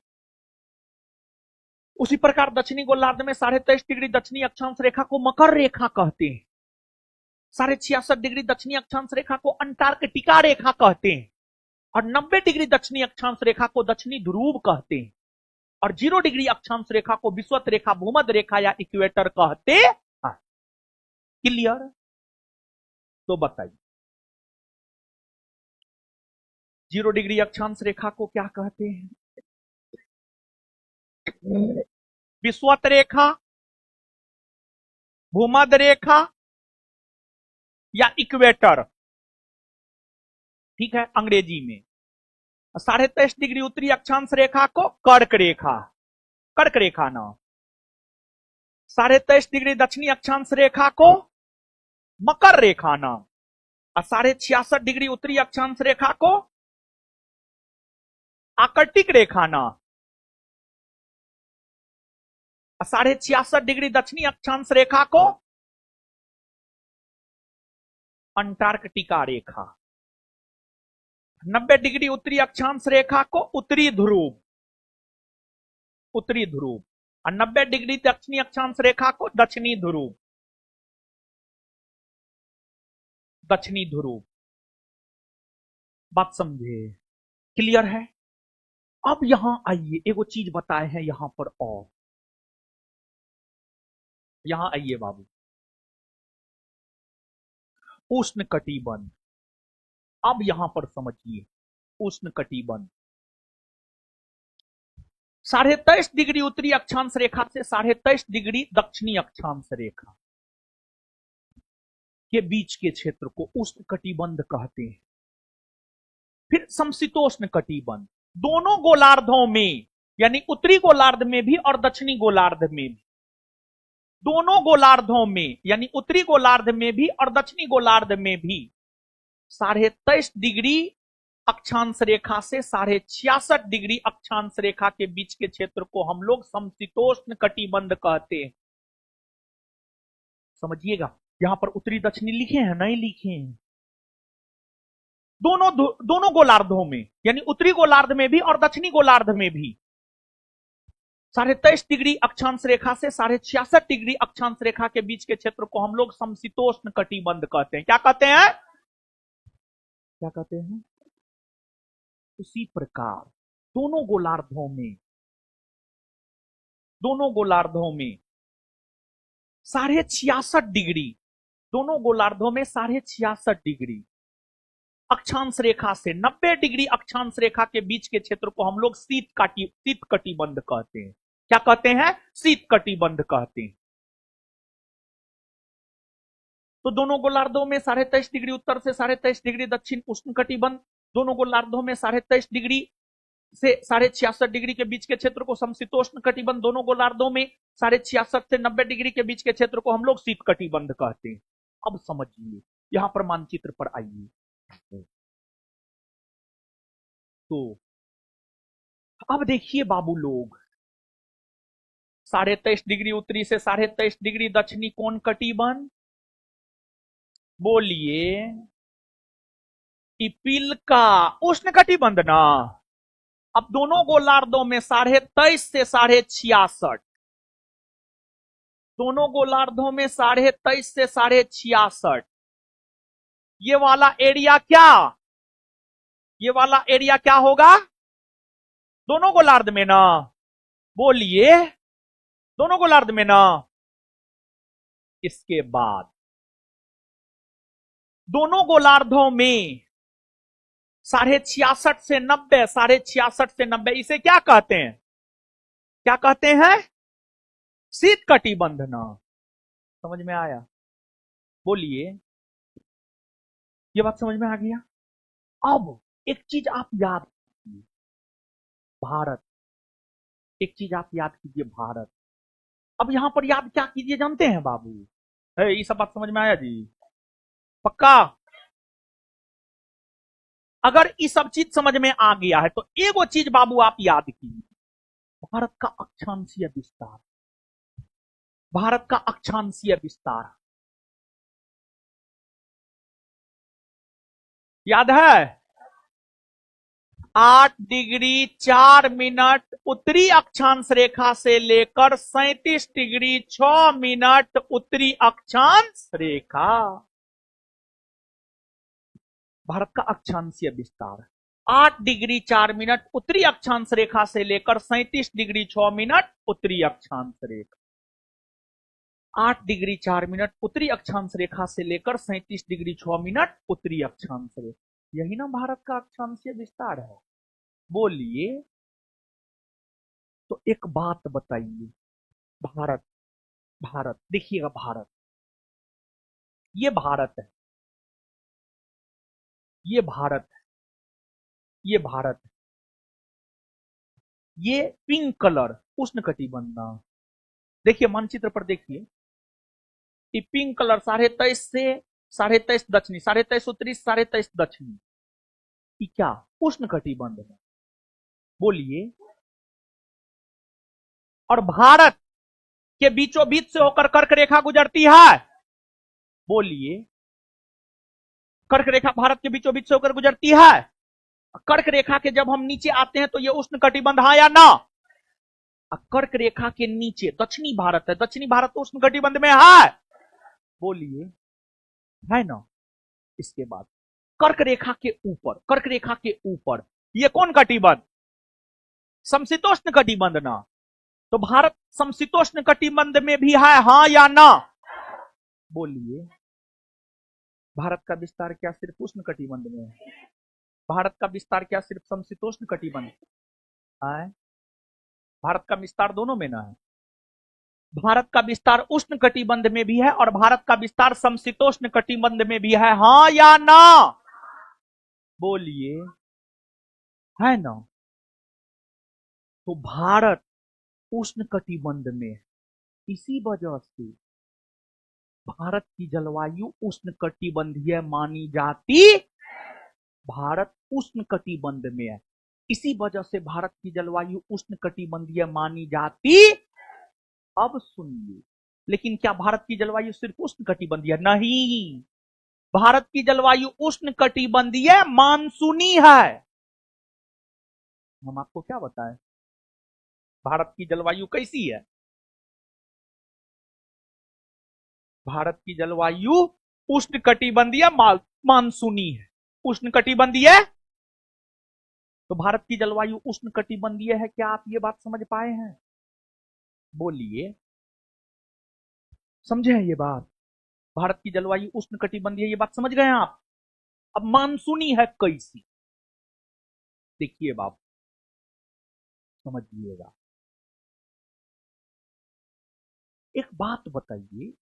उसी प्रकार दक्षिणी गोलार्ध में 23.5 डिग्री दक्षिणी अक्षांश रेखा को मकर रेखा कहते हैं, 66.5 डिग्री दक्षिणी अक्षांश रेखा को अंटार्कटिका रेखा कहते हैं, और 90 डिग्री दक्षिणी अक्षांश रेखा को दक्षिणी ध्रुव कहते हैं। और 0 डिग्री अक्षांश रेखा को विषुवत रेखा, भूमध्य रेखा या इक्वेटर कहते हैं। क्लियर? तो बताइए 0 डिग्री अक्षांश रेखा को क्या कहते हैं? विषुवत रेखा, भूमध्य रेखा या इक्वेटर, ठीक है, अंग्रेजी में। 23.5 डिग्री उत्तरी अक्षांश रेखा को कर्क रेखा, कर्क रेखा ना। 23.5 डिग्री दक्षिणी अक्षांश रेखा को मकर रेखा ना। और 66.5 डिग्री उत्तरी अक्षांश रेखा को आकर्टिक रेखा ना। 66.5 डिग्री दक्षिणी अक्षांश रेखा को अंटार्कटिका रेखा। 90 डिग्री उत्तरी अक्षांश रेखा को उत्तरी ध्रुव, उत्तरी ध्रुव। और 90 डिग्री दक्षिणी अक्षांश रेखा को दक्षिणी ध्रुव, दक्षिणी ध्रुव। बात समझे? क्लियर है? अब यहां आइए, एगो चीज बताए हैं यहां पर, और यहां आइए बाबू, उष्ण कटिबंध। अब यहां पर समझिए, उष्ण कटिबंध 23.5 डिग्री उत्तरी अक्षांश रेखा से 23.5 डिग्री दक्षिणी अक्षांश रेखा के बीच के क्षेत्र को उष्ण कटिबंध कहते हैं। फिर समशीतोष्ण कटिबंध, दोनों गोलार्धों में, यानी उत्तरी गोलार्ध में भी और दक्षिणी गोलार्ध में भी, दोनों गोलार्धों में, यानी उत्तरी गोलार्ध में भी और दक्षिणी गोलार्ध में भी 23.5 डिग्री अक्षांश रेखा से 66.5 डिग्री अक्षांश रेखा के बीच के क्षेत्र को हम लोग समशीतोष्ण कटिबंध कहते हैं। समझिएगा, यहां पर उत्तरी दक्षिणी लिखे हैं, नहीं लिखे हैं? दोनों गोलार्धों में, यानी उत्तरी गोलार्ध में भी और दक्षिणी गोलार्ध में भी 23.5 डिग्री अक्षांश रेखा से 66.5 डिग्री अक्षांश रेखा के बीच के क्षेत्र को हम लोग समशीतोष्ण कटिबंध कहते हैं। क्या कहते हैं? क्या कहते हैं? उसी प्रकार दोनों गोलार्धों में, दोनों गोलार्धों में 66.5 डिग्री, दोनों गोलार्धों में 66.5 डिग्री अक्षांश रेखा से 90 डिग्री अक्षांश रेखा के बीच के क्षेत्र को हम लोग शीत कटिबंध कहते हैं। क्या कहते हैं? शीत कटिबंध कहते हैं। तो दोनों गोलार्धों में 23.5 डिग्री उत्तर से 23.5 डिग्री दक्षिण उष्ण कटिबंध, दोनों गोलार्धों में 23.5 डिग्री से 66.5 डिग्री के बीच के क्षेत्र को समशीतोष्ण कटिबंध, दोनों गोलार्धों में 66.5 से 90 डिग्री के बीच के क्षेत्र को हम लोग शीत कटिबंध कहते हैं। अब समझिए, यहां पर मानचित्र पर आइए। तो अब देखिए बाबू लोग, 23.5 डिग्री उत्तरी से 23.5 डिग्री दक्षिणी कौन कटिबंध? बोलिए, इपिल का उष्ण कटिबंध ना। अब दोनों गोलार्धों में 23.5 से 66.5, दोनों गोलार्धों में 23.5 से 66.5, ये वाला एरिया क्या, ये वाला एरिया क्या होगा? दोनों गोलार्ध में ना। बोलिए, दोनों गोलार्ध में ना। इसके बाद दोनों गोलार्धों में 66.5 से 90, 66.5 से 90, इसे क्या कहते हैं? क्या कहते हैं? शीत कटिबंध ना। समझ में आया? बोलिए, ये बात समझ में आ गया? अब एक चीज आप याद कीजिए, भारत। एक चीज आप याद कीजिए, भारत। अब यहां पर याद क्या कीजिए जानते हैं बाबू? ये सब बात समझ में आया जी? पक्का? अगर ये सब चीज समझ में आ गया है तो एगो चीज बाबू आप याद कीजिए, भारत का अक्षांशीय विस्तार, भारत का अक्षांशीय विस्तार याद है? 8 डिग्री 4 मिनट उत्तरी अक्षांश रेखा से लेकर 37 डिग्री 6 मिनट उत्तरी अक्षांश रेखा, भारत का अक्षांशीय विस्तार। 8 डिग्री 4 मिनट उत्तरी अक्षांश रेखा से लेकर 37 डिग्री 6 मिनट उत्तरी अक्षांश रेखा। 8 डिग्री 4 मिनट उत्तरी अक्षांश रेखा से लेकर 37 डिग्री 6 मिनट उत्तरी अक्षांश रेखा। यही ना भारत का अक्षांशीय विस्तार है। बोलिए। तो एक बात बताइए, भारत, भारत देखिएगा, भारत, ये भारत है, ये भारत है, ये भारत है, ये पिंक कलर उष्णकटिबंध। देखिए मानचित्र पर देखिए, ये पिंक कलर 23.5 से 23.5 दक्षिणी, 23.5 उत्तरी, 23.5 दक्षिणी, ये क्या उष्णकटिबंध है। बोलिए। और भारत के बीचों बीच से होकर कर्क रेखा गुजरती है। बोलिए। कर्क रेखा भारत के बीचों बीच से होकर गुजरती है। कर्क रेखा के जब हम नीचे आते हैं तो ये उष्णकटिबंध है या ना। कर्क रेखा के नीचे दक्षिणी भारत है, दक्षिणी भारत तो उष्णकटिबंध में है। बोलिए, है ना। इसके बाद कर्क रेखा के ऊपर, कर्क रेखा के ऊपर ये कौन कटिबंध, समशीतोष्ण कटिबंध ना। तो भारत समशीतोष्ण कटिबंध में भी है, हां या ना। बोलिए। भारत का विस्तार क्या सिर्फ उष्ण कटिबंध में है? भारत का विस्तार क्या सिर्फ समशीतोष्ण कटिबंध है? भारत का विस्तार दोनों में ना है। भारत का विस्तार उष्ण कटिबंध में भी है और भारत का विस्तार समशीतोष्ण कटिबंध में भी है, हां या ना। बोलिए, है ना। तो भारत उष्ण कटिबंध में है, इसी वजह से भारत की जलवायु उष्ण कटिबंधीय मानी जाती। भारत उष्ण कटिबंध में है, इसी वजह से भारत की जलवायु उष्ण कटिबंधीय मानी जाती। अब सुनिए, लेकिन क्या भारत की जलवायु सिर्फ उष्ण कटिबंधीय? नहीं, भारत की जलवायु उष्ण कटिबंधीय मानसूनी है। हम आपको क्या बताएं, भारत की जलवायु कैसी है? भारत की जलवायु उष्ण कटिबंधीय मानसूनी है। उष्ण कटिबंधीय, तो भारत की जलवायु उष्ण कटिबंधीय है, क्या आप ये बात समझ पाए हैं? बोलिए, समझे हैं ये बात? भारत की जलवायु उष्ण कटिबंधीय, ये बात समझ गए आप? अब मानसूनी है कैसी, देखिए बाप, समझिएगा। एक बात बताइए,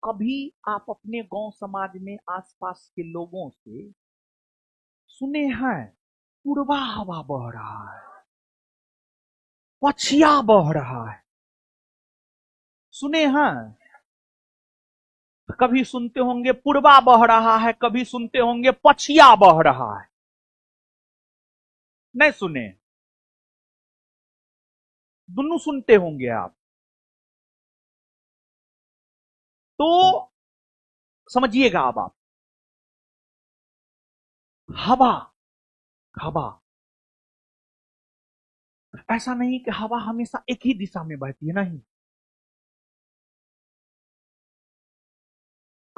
कभी आप अपने गांव समाज में आसपास के लोगों से सुने हैं पूर्वा हवा बह रहा है, पछिया बह रहा है? सुने हैं? कभी सुनते होंगे पूर्वा बह रहा है, कभी सुनते होंगे पछिया बह रहा है। नहीं सुने? दोनों सुनते होंगे आप। तो समझिएगा अब आप, हवा, हवा ऐसा नहीं कि हवा हमेशा एक ही दिशा में बहती है, नहीं।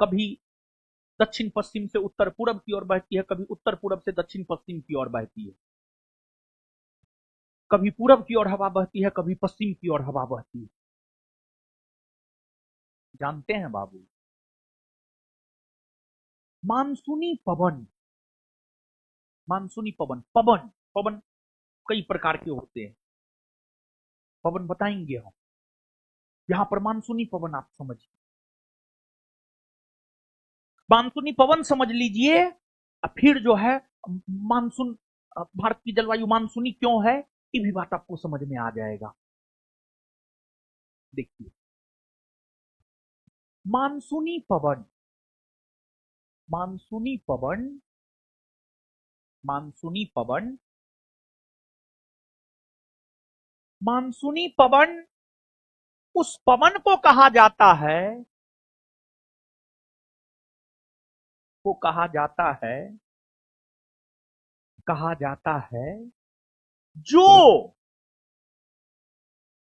कभी दक्षिण पश्चिम से उत्तर पूर्व की ओर बहती है, कभी उत्तर पूर्व से दक्षिण पश्चिम की ओर बहती है। कभी पूर्व की ओर हवा बहती है, कभी पश्चिम की ओर हवा बहती है। जानते हैं बाबू, मानसूनी पवन, मानसूनी पवन, पवन, पवन कई प्रकार के होते हैं, पवन बताएंगे हम। यहां पर मानसूनी पवन आप समझिए, मानसूनी पवन समझ लीजिए। फिर जो है मानसून, भारत की जलवायु मानसूनी क्यों है, ये भी बात आपको समझ में आ जाएगा। देखिए, मानसूनी पवन, मानसूनी पवन, मानसूनी पवन, मानसूनी पवन उस पवन को कहा जाता है, को कहा जाता है, कहा जाता है जो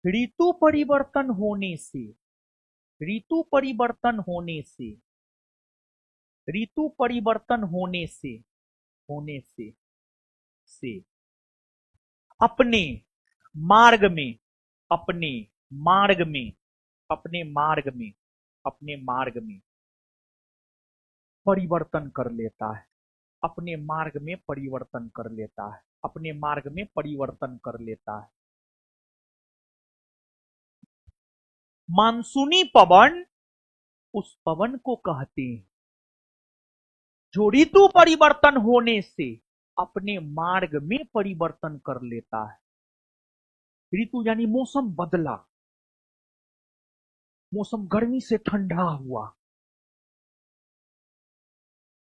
ऋतु परिवर्तन होने से, ऋतु परिवर्तन होने से, ऋतु परिवर्तन होने से, होने से से अपने मार्ग में, अपने मार्ग में, अपने मार्ग में, अपने मार्ग में परिवर्तन कर लेता है, अपने मार्ग में परिवर्तन कर लेता है, अपने मार्ग में परिवर्तन कर लेता है। मानसूनी पवन उस पवन को कहते हैं जो ऋतु परिवर्तन होने से अपने मार्ग में परिवर्तन कर लेता है। ऋतु यानी मौसम बदला, मौसम गर्मी से ठंडा हुआ,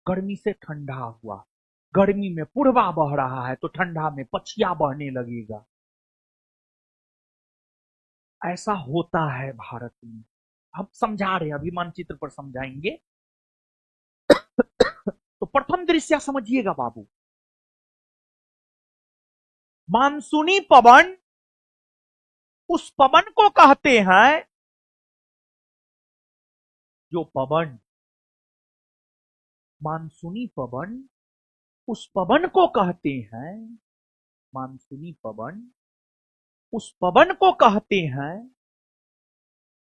गर्मी से ठंडा हुआ, गर्मी में पूर्वा बह रहा है तो ठंडा में पछिया बहने लगेगा। ऐसा होता है भारत में। हम समझा रहे हैं, अभी मानचित्र पर समझाएंगे। तो प्रथम दृश्य समझिएगा बाबू। मानसूनी पवन उस पवन को कहते हैं जो पवन, मानसूनी पवन उस पवन को कहते हैं, मानसूनी पवन उस पवन को कहते हैं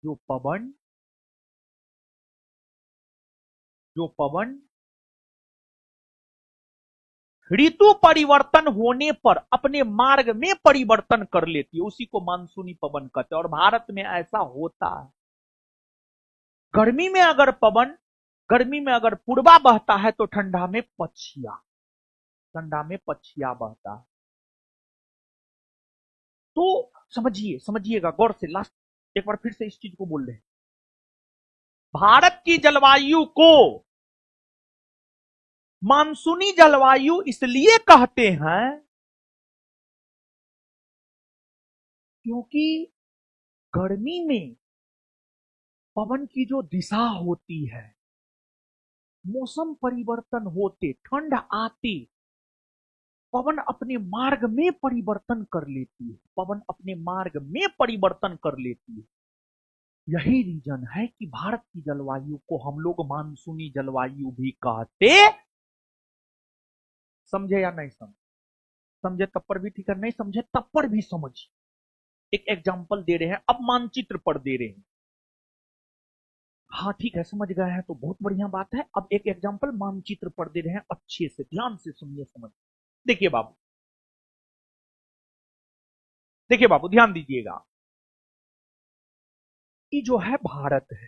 जो पवन, जो पवन ऋतु परिवर्तन होने पर अपने मार्ग में परिवर्तन कर लेती है, उसी को मानसूनी पवन कहते हैं। और भारत में ऐसा होता है। गर्मी में अगर पवन, गर्मी में अगर पूर्वा बहता है तो ठंडा में पछिया, ठंडा में पछिया बहता है। तो समझिए, समझिएगा गौर से। लास्ट एक बार फिर से इस चीज को बोल रहे हैं। भारत की जलवायु को मानसूनी जलवायु इसलिए कहते हैं क्योंकि गर्मी में पवन की जो दिशा होती है, मौसम परिवर्तन होते, ठंड आते, पवन अपने मार्ग में परिवर्तन कर लेती है, पवन अपने मार्ग में परिवर्तन कर लेती है। यही रीजन है कि भारत की जलवायु को हम लोग मानसूनी जलवायु भी कहते। समझे या नहीं समझे? समझे तब पर भी ठीक है, नहीं समझे तब पर भी समझिए। एक एग्जाम्पल दे रहे हैं, अब मानचित्र पर दे रहे हैं। हाँ ठीक है, समझ गए हैं तो बहुत बढ़िया बात है। अब एक एग्जाम्पल मानचित्र पर दे रहे हैं, अच्छे से ध्यान से सुनिए, समझ। देखिए बाबू, देखिए बाबू, ध्यान दीजिएगा। ये जो है भारत है,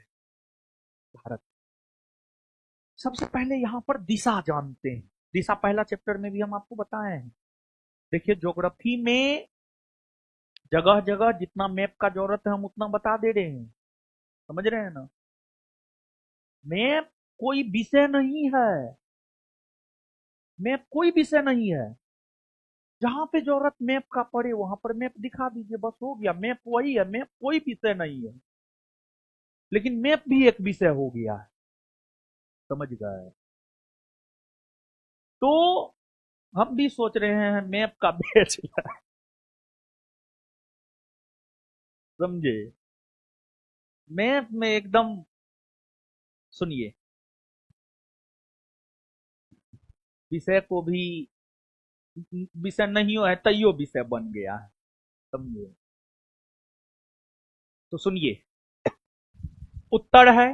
भारत। सबसे पहले यहां पर दिशा जानते हैं। दिशा पहला चैप्टर में भी हम आपको बताए हैं। देखिए ज्योग्राफी में जगह जगह जितना मैप का जरूरत है हम उतना बता दे रहे हैं, समझ रहे हैं ना। मैप कोई विषय नहीं है, मैप कोई विषय नहीं है। जहां पे जरूरत मैप का पड़े वहां पर मैप दिखा दीजिए, बस हो गया। मैप वही है, मैप कोई विषय नहीं है, लेकिन मैप भी एक विषय हो गया है, समझ गए। तो हम भी सोच रहे हैं मैप का बेच समझे। मैप में एकदम, सुनिए, विषय को भी विषय नहीं है तैयो विषय बन गया है, समझे। तो सुनिए, उत्तर है,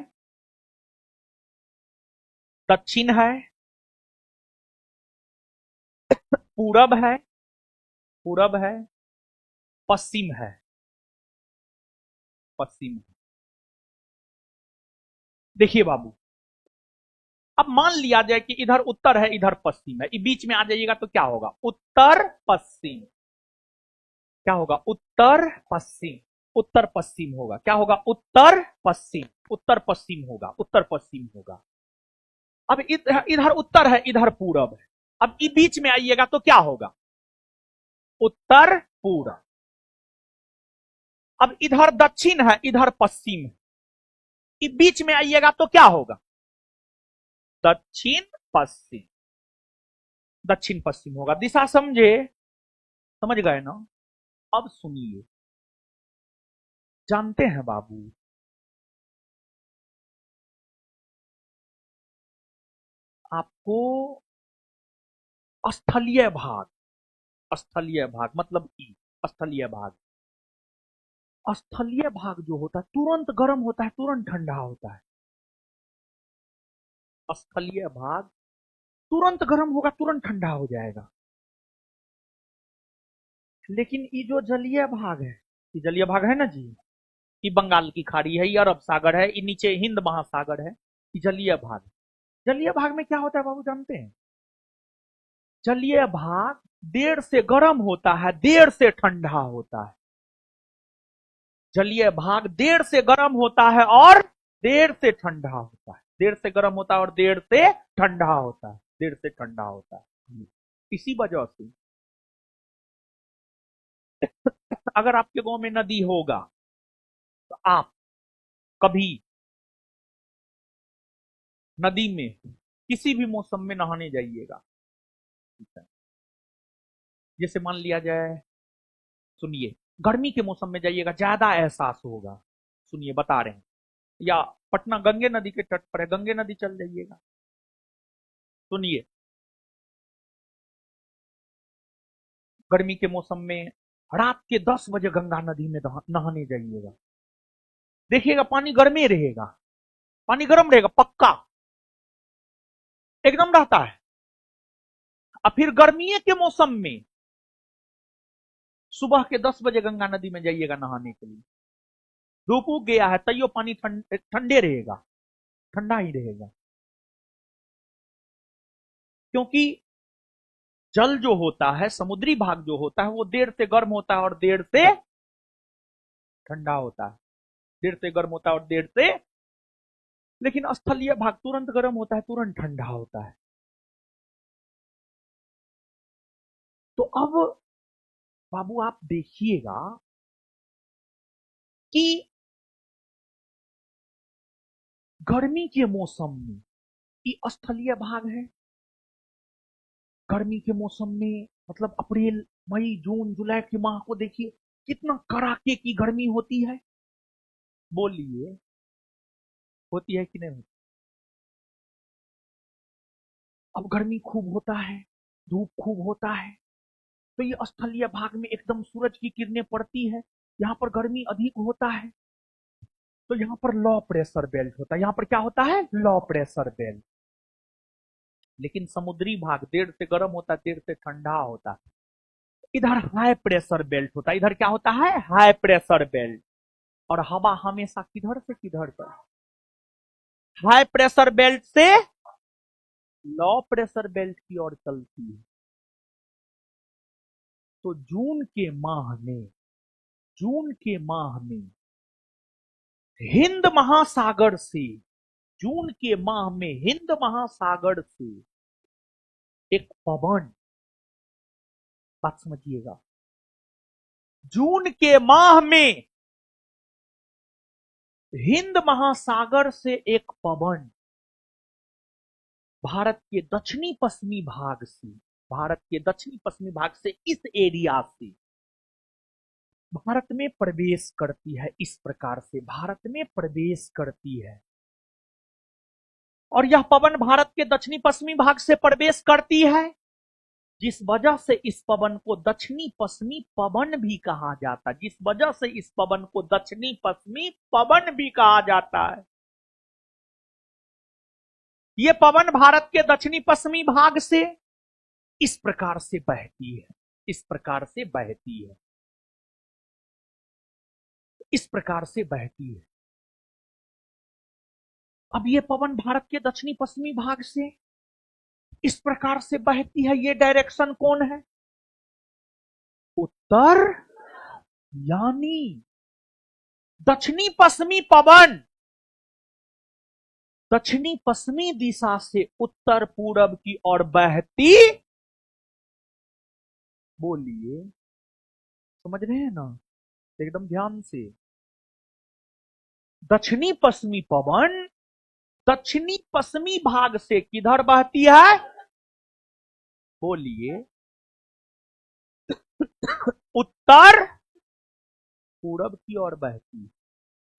दक्षिण है, पूरब है, पूरब है, पश्चिम है, पश्चिम है। देखिए बाबू, अब मान लिया जाए कि इधर उत्तर है, इधर पश्चिम है, बीच में आ जाइएगा तो क्या होगा? उत्तर पश्चिम। क्या होगा? उत्तर पश्चिम, उत्तर पश्चिम होगा। क्या होगा? उत्तर पश्चिम, उत्तर पश्चिम होगा, उत्तर पश्चिम होगा। अब इधर उत्तर है, इधर पूरब है। अब बीच में आइएगा तो क्या होगा? उत्तर पूरब। अब इधर दक्षिण है, इधर पश्चिम है, बीच में आइएगा तो क्या होगा? दक्षिण पश्चिम, दक्षिण पश्चिम होगा। दिशा समझे? समझ गए ना? अब सुनिए, जानते हैं बाबू, आपको स्थलीय भाग, स्थलीय भाग मतलब ई, स्थलीय भाग। स्थलीय भाग जो होता है तुरंत गर्म होता है, तुरंत ठंडा होता है। स्थलीय भाग तुरंत गर्म होगा, तुरंत ठंडा हो जाएगा। लेकिन ये जो जलीय भाग है, ये जलीय भाग है ना जी, ये बंगाल की खाड़ी है, ये अरब सागर है, ये नीचे हिंद महासागर है, ये जलीय भाग। जलीय भाग में क्या होता है बाबू जानते हैं? जलीय भाग देर से गर्म होता है, देर से ठंडा होता है। जलीय भाग देर से गर्म होता है और देर से ठंडा होता है। देर से गर्म होता है और देर से ठंडा होता है, देर से ठंडा होता है। इसी वजह से अगर आपके गांव में नदी होगा तो आप कभी नदी में किसी भी मौसम में नहाने जाइएगा। जैसे मान लिया जाए, सुनिए, गर्मी के मौसम में जाइएगा, ज्यादा एहसास होगा। सुनिए बता रहे हैं, या पटना गंगे नदी के तट पर है, गंगे नदी चल जाइएगा। सुनिए, गर्मी के मौसम में रात के 10 बजे गंगा नदी में नहाने जाइएगा, देखिएगा पानी गर्मे रहेगा, पानी गर्म रहेगा पक्का, एकदम रहता है। और फिर गर्मी के मौसम में सुबह के 10 बजे गंगा नदी में जाइएगा नहाने के लिए, धूप उग गया है तैयो पानी ठंडे रहेगा, ठंडा ही रहेगा। क्योंकि जल जो होता है, समुद्री भाग जो होता है, वो देर से गर्म होता है और देर से ठंडा होता है, देर से गर्म होता है और देर से। लेकिन स्थलीय भाग तुरंत गर्म होता है, तुरंत ठंडा होता है। तो अब बाबू आप देखिएगा कि गर्मी के मौसम में ये स्थलीय भाग है। गर्मी के मौसम में मतलब अप्रैल मई जून जुलाई के माह को देखिए, कितना कड़ाके की गर्मी होती है। बोलिए, होती है कि नहीं होती? अब गर्मी खूब होता है, धूप खूब होता है, तो ये स्थलीय भाग में एकदम सूरज की किरणें पड़ती है, यहाँ पर गर्मी अधिक होता है, तो यहाँ पर लो प्रेशर बेल्ट होता है। यहाँ पर क्या होता है? Low pressure belt. लेकिन समुद्री भाग देर से गर्म होता है, देर से ठंडा होता है। इधर हाई प्रेशर बेल्ट होता है, इधर क्या होता है? High pressure belt. और हवा हमेशा किधर से किधर तक? हाई प्रेशर बेल्ट से लो प्रेशर बेल्ट की ओर चलती है। तो जून के माह में हिंद महासागर से, जून के माह में हिंद महासागर से एक पवन, बात समझिएगा, जून के माह में हिंद महासागर से एक पवन भारत के दक्षिणी पश्चिमी भाग से, भारत के दक्षिणी पश्चिमी भाग से, इस एरिया से भारत में प्रवेश करती है। इस प्रकार से भारत में प्रवेश करती है, और यह पवन भारत के दक्षिणी पश्चिमी भाग से प्रवेश करती है, जिस वजह से इस पवन को दक्षिणी पश्चिमी पवन भी कहा जाता है, जिस वजह से इस पवन को दक्षिणी पश्चिमी पवन भी कहा जाता है। ये पवन भारत के दक्षिणी पश्चिमी भाग से इस प्रकार से बहती है, इस प्रकार से बहती है, इस प्रकार से बहती है। अब ये पवन भारत के दक्षिणी पश्चिमी भाग से इस प्रकार से बहती है, ये डायरेक्शन कौन है? उत्तर, यानी दक्षिणी पश्चिमी पवन दक्षिणी पश्चिमी दिशा से उत्तर पूरब की ओर बहती, बोलिए, समझ रहे हैं ना? एकदम ध्यान से। दक्षिणी पश्चिमी पवन दक्षिणी पश्चिमी भाग से किधर बहती है? बोलिए, उत्तर पूरब की ओर बहती है।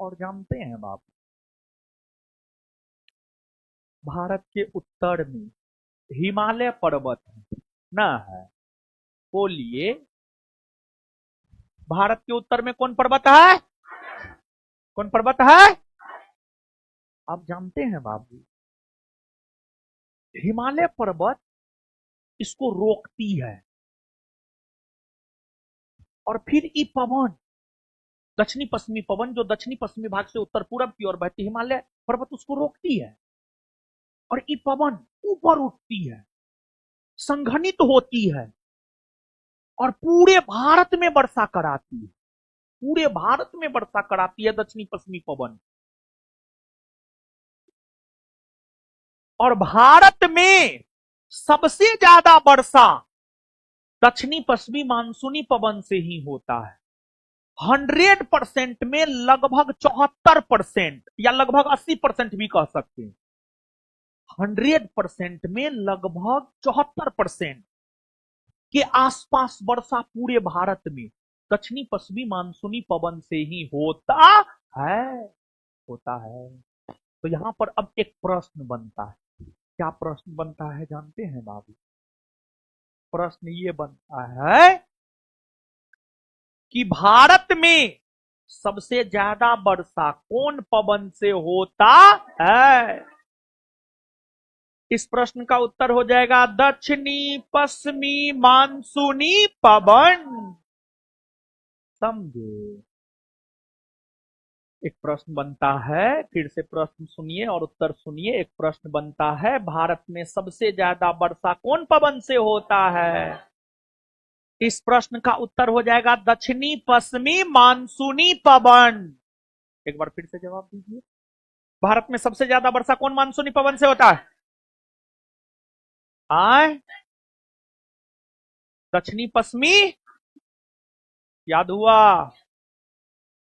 और जानते हैं आप, भारत के उत्तर में हिमालय पर्वत है ना, है? बोलिए, भारत के उत्तर में कौन पर्वत है? कौन पर्वत है? आप जानते हैं बाबू, हिमालय पर्वत इसको रोकती है, और फिर ये पवन, दक्षिणी पश्चिमी पवन जो दक्षिणी पश्चिमी भाग से उत्तर पूरब की ओर बहती, हिमालय पर्वत उसको रोकती है, और ये पवन ऊपर उठती है, संघनित होती है, और पूरे भारत में वर्षा कराती है। पूरे भारत में वर्षा कराती है दक्षिणी पश्चिमी पवन, और भारत में सबसे ज्यादा वर्षा दक्षिणी पश्चिमी मानसूनी पवन से ही होता है। 100% में लगभग 74% या लगभग 80% भी कह सकते हैं। 100% में लगभग 74% के आसपास वर्षा पूरे भारत में दक्षिणी पश्चिमी मानसूनी पवन से ही होता है। होता है। तो यहां पर अब एक प्रश्न बनता है। क्या प्रश्न बनता है जानते हैं बाबू? प्रश्न ये बनता है कि भारत में सबसे ज्यादा वर्षा कौन पवन से होता है? इस प्रश्न का उत्तर हो जाएगा दक्षिणी पश्चिमी मानसूनी पवन। समझे? एक प्रश्न बनता है, फिर से प्रश्न सुनिए और उत्तर सुनिए। एक प्रश्न बनता है, भारत में सबसे ज्यादा वर्षा कौन पवन से होता है? इस प्रश्न का उत्तर हो जाएगा दक्षिणी पश्चिमी मानसूनी पवन। एक बार फिर से जवाब दीजिए, भारत में सबसे ज्यादा वर्षा कौन मानसूनी पवन से होता है? आए, दक्षिणी पश्चिमी, याद हुआ?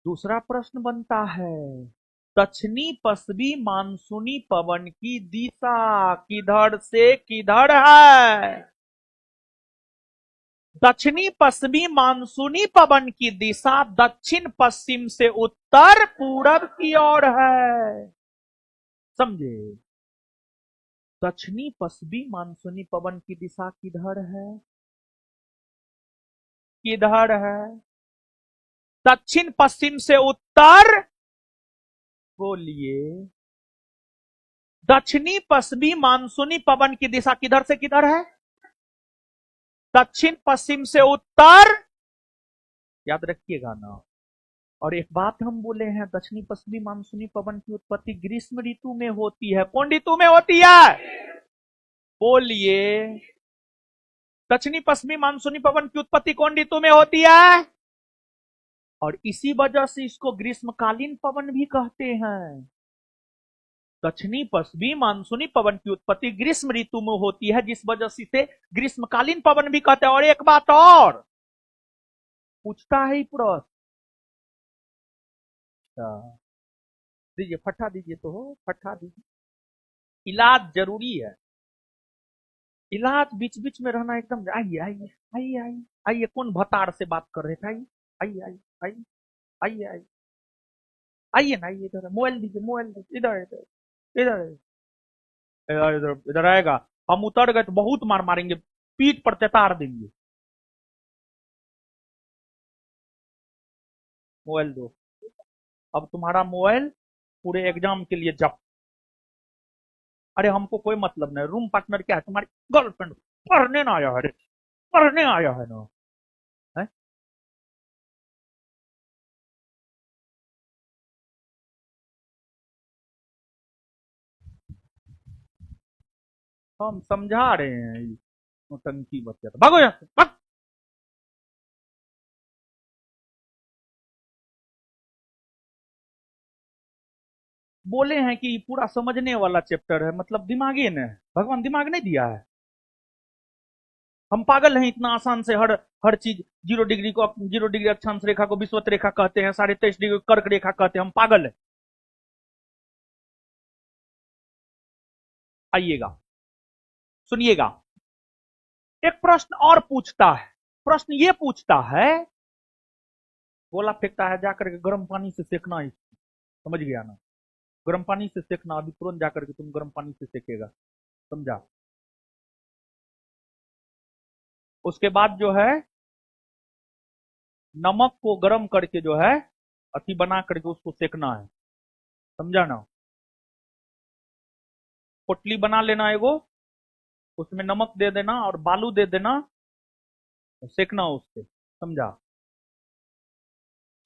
दूसरा प्रश्न बनता है, दक्षिणी पश्चिमी मानसूनी पवन की दिशा किधर से किधर है? दक्षिणी पश्चिमी मानसूनी पवन की दिशा दक्षिण पश्चिम से उत्तर पूरब की ओर है। समझे? दक्षिणी पश्चिमी मानसूनी पवन की दिशा किधर है? किधर है? दक्षिण पश्चिम से उत्तर। बोलिए, दक्षिणी पश्चिमी मानसूनी पवन की दिशा किधर से किधर है? दक्षिण पश्चिम से उत्तर। याद रखिएगा ना। और एक बात हम बोले हैं, दक्षिणी पश्चिमी मानसूनी पवन की उत्पत्ति ग्रीष्म ऋतु में होती है। कौन ऋतु में होती है? बोलिए, दक्षिणी पश्चिमी मानसूनी पवन की उत्पत्ति कौन ऋतु में होती है? और इसी वजह से इसको ग्रीष्मकालीन पवन भी कहते हैं। दक्षिणी पश्चिमी मानसूनी पवन की उत्पत्ति ग्रीष्म ऋतु में होती है, जिस वजह से इसे ग्रीष्मकालीन पवन भी कहते हैं। और एक बात और पूछता है प्रश्न, दीजिए फटा दीजिए, तो हो फटा दीजिए। इलाज जरूरी है, इलाज बीच बीच में रहना एकदम। आइए आइए आइए आइए आइए, कौन भतार से बात कर रहे थे? आइए आइए आइए आइए आइए आइए आइए ना, आइए इधर, मोबाइल दीजिए, मोबाइल दीजिए, इधर इधर इधर इधर इधर इधर आएगा। हम उतर गए तो बहुत मार मारेंगे, पीठ पर तेतार देंगे। मोबाइल दो। अब तुम्हारा मोबाइल पूरे एग्जाम के लिए जब्त। अरे हमको कोई मतलब नहीं, रूम पार्टनर क्या है? तुम्हारी गर्लफ्रेंड। पढ़ने ना आया है रे, पढ़ने आया है ना? है? हम समझा रहे हैं, नौटंकी बच्चा। भागो यहाँ से, भाग। बोले हैं कि पूरा समझने वाला चैप्टर है, मतलब दिमागी ने, भगवान दिमाग नहीं दिया है। हम पागल हैं इतना आसान से हर हर चीज। 0 डिग्री को, 0 डिग्री अक्षांश रेखा को विषुवत रेखा कहते हैं, 23.5 डिग्री को कर्क रेखा कहते हैं। हम पागल है। आइएगा, सुनिएगा। एक प्रश्न और पूछता है। प्रश्न ये पूछता है, गोला फेंकता है, जाकर के गर्म पानी से सेकना। समझ गया ना? गर्म पानी से सेकना, अभी तुरंत जाकर के तुम गर्म पानी से सेकेगा। समझा? उसके बाद जो है नमक को गर्म करके जो है अति बना करके उसको सेकना है, समझा ना। पोटली बना लेना एगो, उसमें नमक दे देना और बालू दे देना, सेकना उससे, समझा।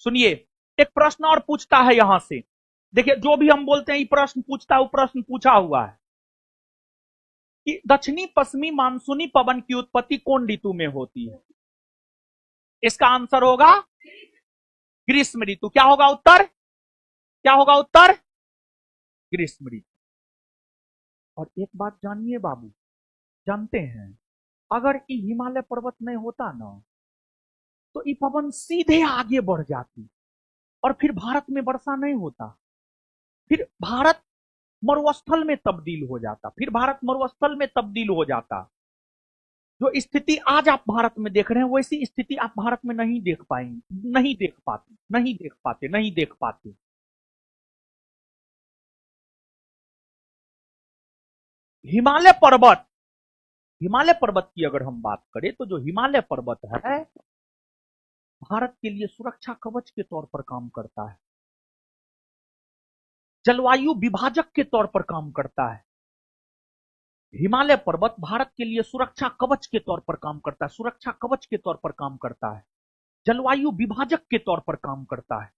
सुनिए, एक प्रश्न और पूछता है यहां से, देखिए जो भी हम बोलते हैं ये प्रश्न पूछता है, वो प्रश्न पूछा हुआ है कि दक्षिणी पश्चिमी मानसूनी पवन की उत्पत्ति कौन ऋतु में होती है। इसका आंसर होगा ग्रीष्म ऋतु। क्या होगा उत्तर, क्या होगा उत्तर, ग्रीष्म ऋतु। और एक बात जानिए बाबू, जानते हैं अगर ये हिमालय पर्वत नहीं होता ना तो ये पवन सीधे आगे बढ़ जाती और फिर भारत में वर्षा नहीं होता, फिर भारत मरुस्थल में तब्दील हो जाता, फिर भारत मरुस्थल में तब्दील हो जाता। जो स्थिति आज आप भारत में देख रहे हैं वैसी स्थिति आप भारत में नहीं देख पाएंगे, नहीं देख पाते, नहीं देख पाते, नहीं देख पाते। हिमालय पर्वत, हिमालय पर्वत की अगर हम बात करें तो जो हिमालय पर्वत है भारत के लिए सुरक्षा कवच के तौर पर काम करता है, जलवायु विभाजक के तौर पर काम करता है। हिमालय पर्वत भारत के लिए सुरक्षा कवच के तौर पर काम करता है, सुरक्षा कवच के तौर पर काम करता है, जलवायु विभाजक के तौर पर काम करता है।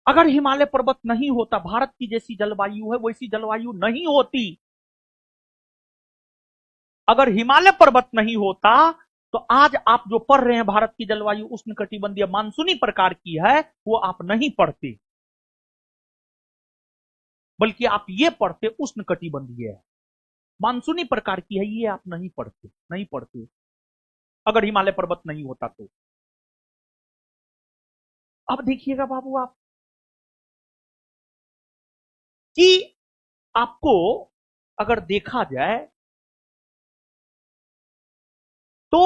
अगर हिमालय पर्वत नहीं होता, भारत की जैसी जलवायु है वैसी जलवायु नहीं होती। अगर हिमालय पर्वत नहीं होता तो आज आप जो पढ़ रहे हैं भारत की जलवायु उष्णकटिबंधीय मानसूनी प्रकार की है, वो आप नहीं पढ़ते, बल्कि आप ये पढ़ते उष्णकटिबंधीय है, मानसूनी प्रकार की है, ये आप नहीं पढ़ते, नहीं पढ़ते अगर हिमालय पर्वत नहीं होता तो। अब देखिएगा बाबू आप कि आपको अगर देखा जाए तो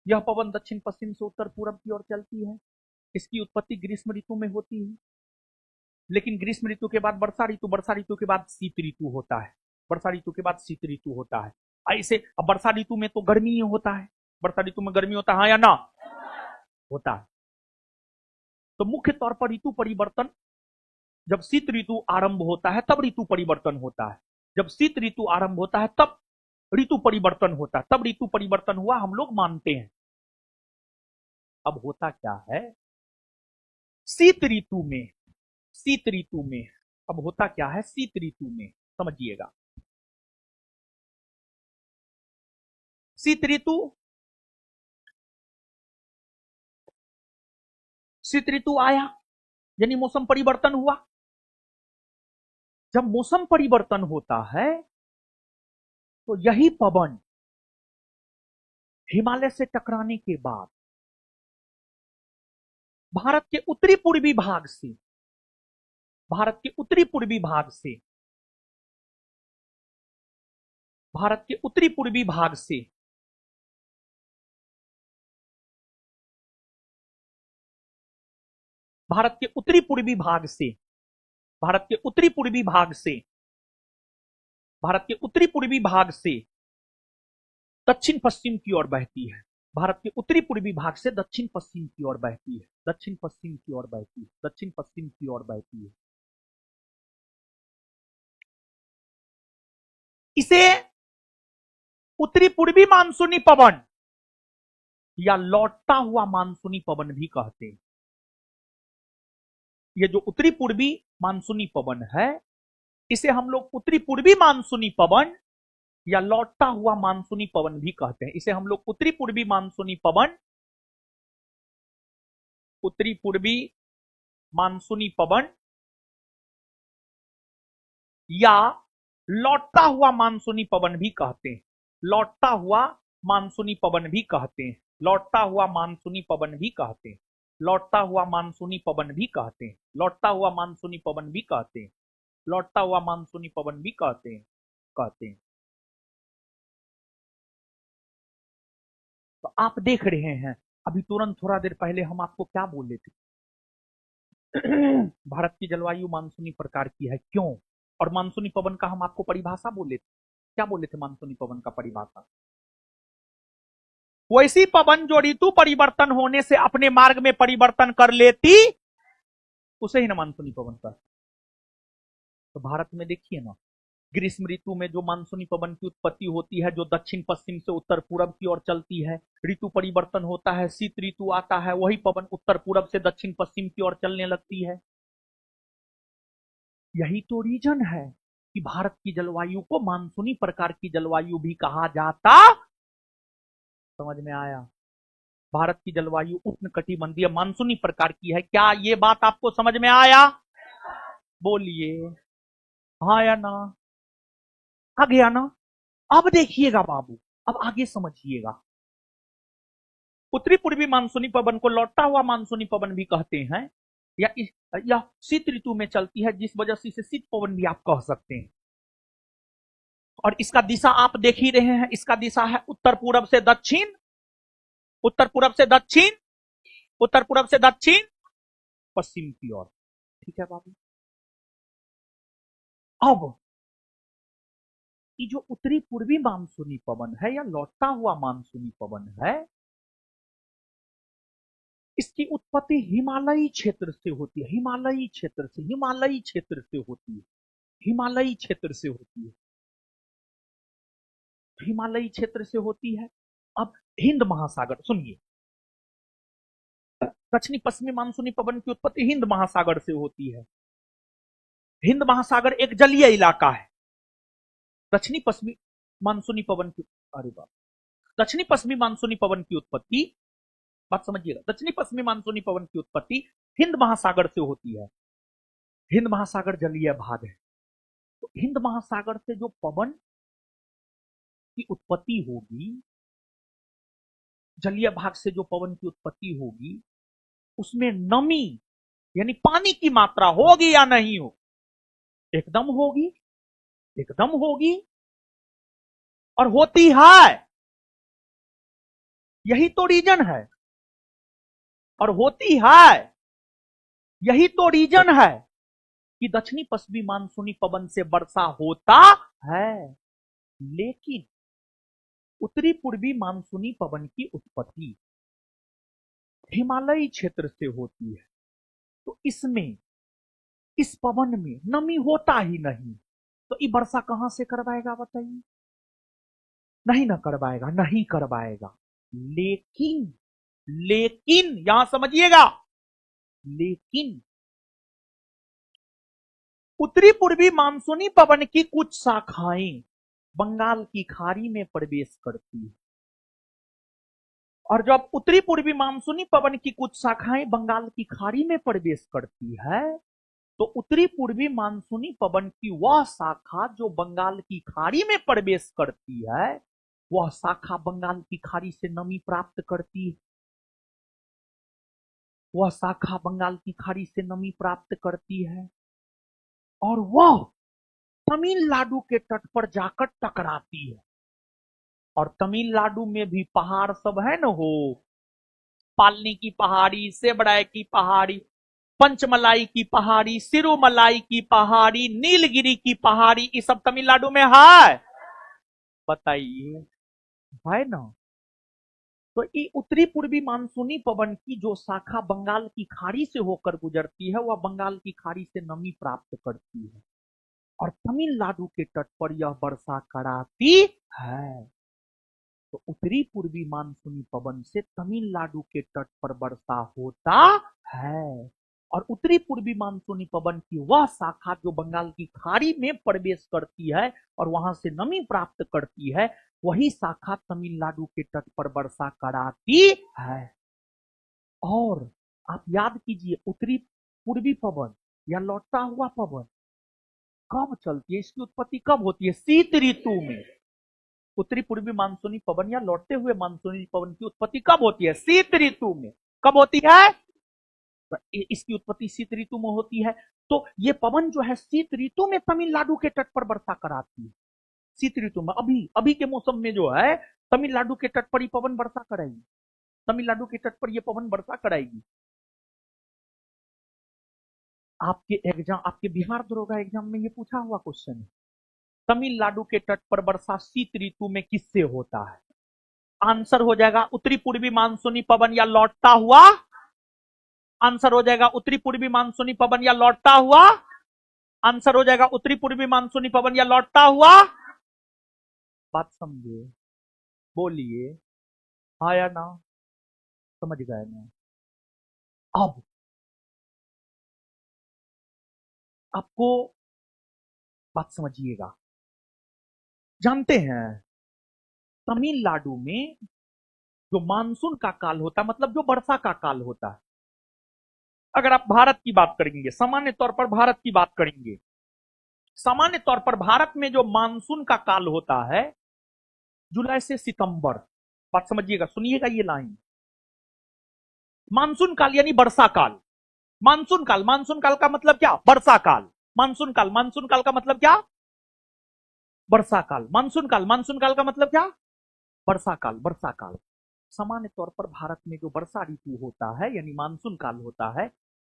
यह पवन दक्षिण पश्चिम से उत्तर पूर्व की ओर चलती है, इसकी उत्पत्ति ग्रीष्म ऋतु में होती है, लेकिन ग्रीष्म ऋतु के बाद वर्षा ऋतु, वर्षा ऋतु के बाद शीत ऋतु होता है, वर्षा ऋतु के बाद शीत ऋतु होता है। ऐसे अब वर्षा ऋतु में तो गर्मी ही होता है, वर्षा ऋतु में गर्मी होता है या ना होता है। तो मुख्य तौर पर ऋतु परिवर्तन जब शीत ऋतु आरंभ होता है तब ऋतु परिवर्तन होता है, जब शीत ऋतु आरंभ होता है तब ऋतु परिवर्तन होता है, तब ऋतु परिवर्तन हुआ हम लोग मानते हैं। अब होता क्या है शीत ऋतु में, शीत ऋतु में अब होता क्या है शीत ऋतु में, समझिएगा। शीत ऋतु, शीत ऋतु आया यानी मौसम परिवर्तन हुआ। जब मौसम परिवर्तन होता है तो यही पवन हिमालय से टकराने के बाद भारत के उत्तरी पूर्वी भाग से, भारत के उत्तरी पूर्वी भाग से, भारत के उत्तरी पूर्वी भाग से भारत के उत्तरी पूर्वी भाग से, भारत के उत्तरी पूर्वी भाग से, भारत के उत्तरी पूर्वी भाग से दक्षिण पश्चिम की ओर बहती है, भारत के उत्तरी पूर्वी भाग से दक्षिण पश्चिम की ओर बहती है, दक्षिण पश्चिम की ओर बहती है, दक्षिण पश्चिम की ओर बहती है। इसे उत्तरी पूर्वी मानसूनी पवन या लौटता हुआ मानसूनी पवन भी कहते हैं। ये जो उत्तरी पूर्वी मानसूनी पवन है इसे हम लोग उत्तरी पूर्वी मानसूनी पवन या लौटता हुआ मानसूनी पवन भी कहते हैं। इसे हम लोग उत्तरी पूर्वी मानसूनी पवन, उत्तरी पूर्वी मानसूनी पवन या लौटता हुआ मानसूनी पवन भी कहते हैं, लौटता हुआ मानसूनी पवन भी कहते हैं, लौटता हुआ मानसूनी पवन भी कहते हैं, लौटता हुआ मानसूनी पवन भी कहते हैं, लौटता हुआ मानसूनी पवन भी कहते हैं, लौटता हुआ मानसूनी पवन भी कहते हैं, कहते हैं। तो आप देख रहे हैं अभी तुरंत थोड़ा देर पहले हम आपको क्या बोले थे भारत की जलवायु मानसूनी प्रकार की है, क्यों, और मानसूनी पवन का हम आपको परिभाषा बोले थे। क्या बोले थे मानसूनी पवन का परिभाषा? वैसी पवन जो ऋतु परिवर्तन होने से अपने मार्ग में परिवर्तन कर लेती, उसे ही ना मानसूनी पवन का। तो भारत में देखिए ना, ग्रीष्म ऋतु में जो मानसूनी पवन की उत्पत्ति होती है, जो दक्षिण पश्चिम से उत्तर पूर्व की ओर चलती है, ऋतु परिवर्तन होता है, शीत ऋतु आता है, वही पवन उत्तर पूर्व से दक्षिण पश्चिम की ओर चलने लगती है। यही तो रीजन है कि भारत की जलवायु को मानसूनी प्रकार की जलवायु भी कहा जाता। समझ में आया? भारत की जलवायु उष्णकटिबंधीय मानसूनी प्रकार की है। क्या ये बात आपको समझ में आया? बोलिए हाँ या ना? आ गया ना? अब देखिएगा बाबू, अब आगे समझिएगा। उत्तरी पूर्वी मानसूनी पवन को लौटता हुआ मानसूनी पवन भी कहते हैं, या शीत ऋतु में चलती है, जिस वजह से इसे शीत पवन भी आप कह सकते हैं। और इसका दिशा आप देख ही रहे हैं, इसका दिशा है उत्तर पूर्व से दक्षिण, उत्तर पूर्व से दक्षिण, उत्तर पूर्व से दक्षिण पश्चिम की ओर। ठीक है बाबू। अब ये जो उत्तरी पूर्वी मानसूनी पवन है या लौटता हुआ मानसूनी पवन है, इसकी उत्पत्ति हिमालयी क्षेत्र से होती है, हिमालयी क्षेत्र से, हिमालयी क्षेत्र से होती है, हिमालयी क्षेत्र से होती है, हिमालयी क्षेत्र से होती है। अब हिंद महासागर सुनिए, दक्षिणी पश्चिमी मानसूनी पवन की उत्पत्ति हिंद महासागर से होती है। हिंद महासागर एक जलीय इलाका है। दक्षिणी पश्चिमी मानसूनी पवन की, अरे बाप, दक्षिणी पश्चिमी मानसूनी पवन की उत्पत्ति, बात समझिएगा, दक्षिणी पश्चिमी मानसूनी पवन की उत्पत्ति हिंद महासागर से होती है। हिंद महासागर जलीय भाग है, तो हिंद महासागर से जो पवन की उत्पत्ति होगी, जलीय भाग से जो पवन की उत्पत्ति होगी, उसमें नमी यानी पानी की मात्रा होगी या नहीं हो? एकदम होगी, एकदम होगी, और होती है। यही तो रीजन है, और होती है। यही तो रीजन है कि दक्षिणी पश्चिमी मानसूनी पवन से वर्षा होता है, लेकिन उत्तरी पूर्वी मानसूनी पवन की उत्पत्ति हिमालयी क्षेत्र से होती है, तो इसमें, इस पवन में नमी होता ही नहीं, तो ये वर्षा कहां से करवाएगा बताइए? नहीं ना करवाएगा, नहीं करवाएगा। लेकिन, लेकिन यहां समझिएगा, लेकिन उत्तरी पूर्वी मानसूनी पवन की कुछ शाखाएं बंगाल की खाड़ी में प्रवेश करती है, और जब उत्तरी पूर्वी मानसूनी पवन की कुछ शाखाएं बंगाल की खाड़ी में प्रवेश करती है, तो उत्तरी पूर्वी मानसूनी पवन की वह शाखा जो बंगाल की खाड़ी में प्रवेश करती है, वह शाखा बंगाल की खाड़ी से नमी प्राप्त करती है, वह शाखा बंगाल की खाड़ी से नमी प्राप्त करती है, और वह तमिलनाडु के तट पर जाकर टकराती है। और तमिलनाडु में भी पहाड़ सब है न हो, पालनी की पहाड़ी, सेबड़ाई की पहाड़ी, पंचमलाई की पहाड़ी, सिरुमलाई की पहाड़ी, नीलगिरी की पहाड़ी, ये सब तमिलनाडु में है। बताइए, है ना? तो ये उत्तरी पूर्वी मानसूनी पवन की जो शाखा बंगाल की खाड़ी से होकर गुजरती है, वह बंगाल की खाड़ी से नमी प्राप्त करती है, और तमिलनाडु के तट पर यह वर्षा कराती है। तो उत्तरी पूर्वी मानसूनी पवन से तमिलनाडु के तट पर वर्षा होता है, और उत्तरी पूर्वी मानसूनी पवन की वह शाखा जो बंगाल की खाड़ी में प्रवेश करती है और वहां से नमी प्राप्त करती है, वही शाखा तमिलनाडु के तट पर वर्षा कराती है। और आप याद कीजिए, उत्तरी पूर्वी पवन या लौटता हुआ पवन कब चलती है? इसकी उत्पत्ति कब होती है? शीत ऋतु में। उत्तरी पूर्वी मानसूनी पवन या लौटते हुए मानसूनी पवन की उत्पत्ति कब होती है? शीत ऋतु में। कब होती है? इसकी उत्पत्ति शीत ऋतु में होती है। तो ये पवन जो है शीत ऋतु में तमिलनाडु के तट पर वर्षा कराती है। शीत ऋतु में, अभी अभी के मौसम में जो है तमिलनाडु के तट पर ये पवन वर्षा कराएगी, तमिलनाडु के तट पर ये पवन वर्षा कराएगी। आपके एग्जाम, आपके बिहार दरोगा एग्जाम में ये पूछा हुआ क्वेश्चन है। तमिलनाडु के तट पर वर्षा शीत ऋतु में किससे होता है? आंसर हो जाएगा उत्तरी पूर्वी मानसूनी पवन या लौटता हुआ। आंसर हो जाएगा उत्तरी पूर्वी मानसूनी पवन या लौटता हुआ। आंसर हो जाएगा उत्तरी पूर्वी मानसूनी पवन या लौटता हुआ। बात समझिए, बोलिए, आया ना? समझ गए ना? अब आपको बात समझिएगा। जानते हैं तमिलनाडु में जो मानसून का काल होता है, मतलब जो वर्षा का काल होता है, अगर आप भारत की बात करेंगे, सामान्य तौर पर भारत की बात करेंगे, सामान्य तौर पर भारत में जो मानसून का काल होता है जुलाई से सितंबर। बात समझिएगा, सुनिएगा ये लाइन। मानसून काल यानी वर्षा काल। मानसून काल, मानसून काल का मतलब क्या? वर्षा काल। मानसून काल, मानसून काल का मतलब क्या? वर्षा काल। मानसून काल, मानसून काल का मतलब क्या? वर्षा काल, वर्षा काल। सामान्य तौर पर भारत में जो वर्षा ऋतु होता है यानी मानसून काल होता है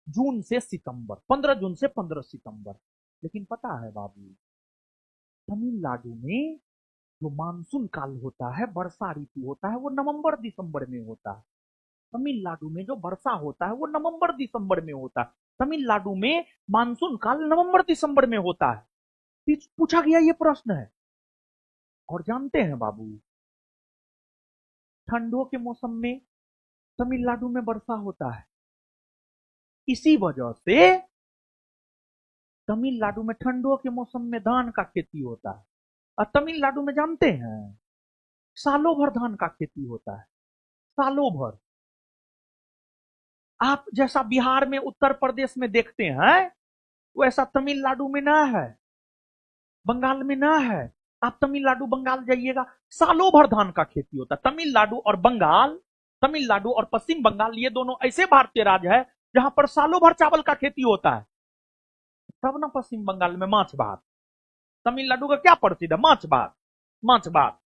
जून से सितंबर, 15 जून से 15 सितंबर। लेकिन पता है बाबू, तमिलनाडु में जो मानसून काल होता है, वर्षा ऋतु होता है, वो नवंबर दिसंबर में होता है। तमिलनाडु में जो वर्षा होता है वो नवंबर दिसंबर में होता है। तमिलनाडु में मानसून काल नवंबर दिसंबर में होता है। पूछा गया ये प्रश्न है। और जानते हैं बाबू, ठंडों के मौसम में तमिलनाडु में वर्षा होता है। इसी वजह से तमिलनाडु में ठंडों के मौसम में धान का खेती होता है। और तमिलनाडु में जानते हैं सालों भर धान का खेती होता है, सालों भर। आप जैसा बिहार में, उत्तर प्रदेश में देखते हैं वैसा तमिलनाडु में ना है, बंगाल में ना है। आप तमिलनाडु बंगाल जाइएगा, सालों भर धान का खेती होता है। तमिलनाडु और बंगाल, तमिलनाडु और पश्चिम बंगाल, ये दोनों ऐसे भारतीय राज्य है जहां पर सालों भर चावल का खेती होता है। तब ना पश्चिम बंगाल में माछ भात। तमिलनाडु का क्या प्रसिद्ध है? माछ भात, माछ भात,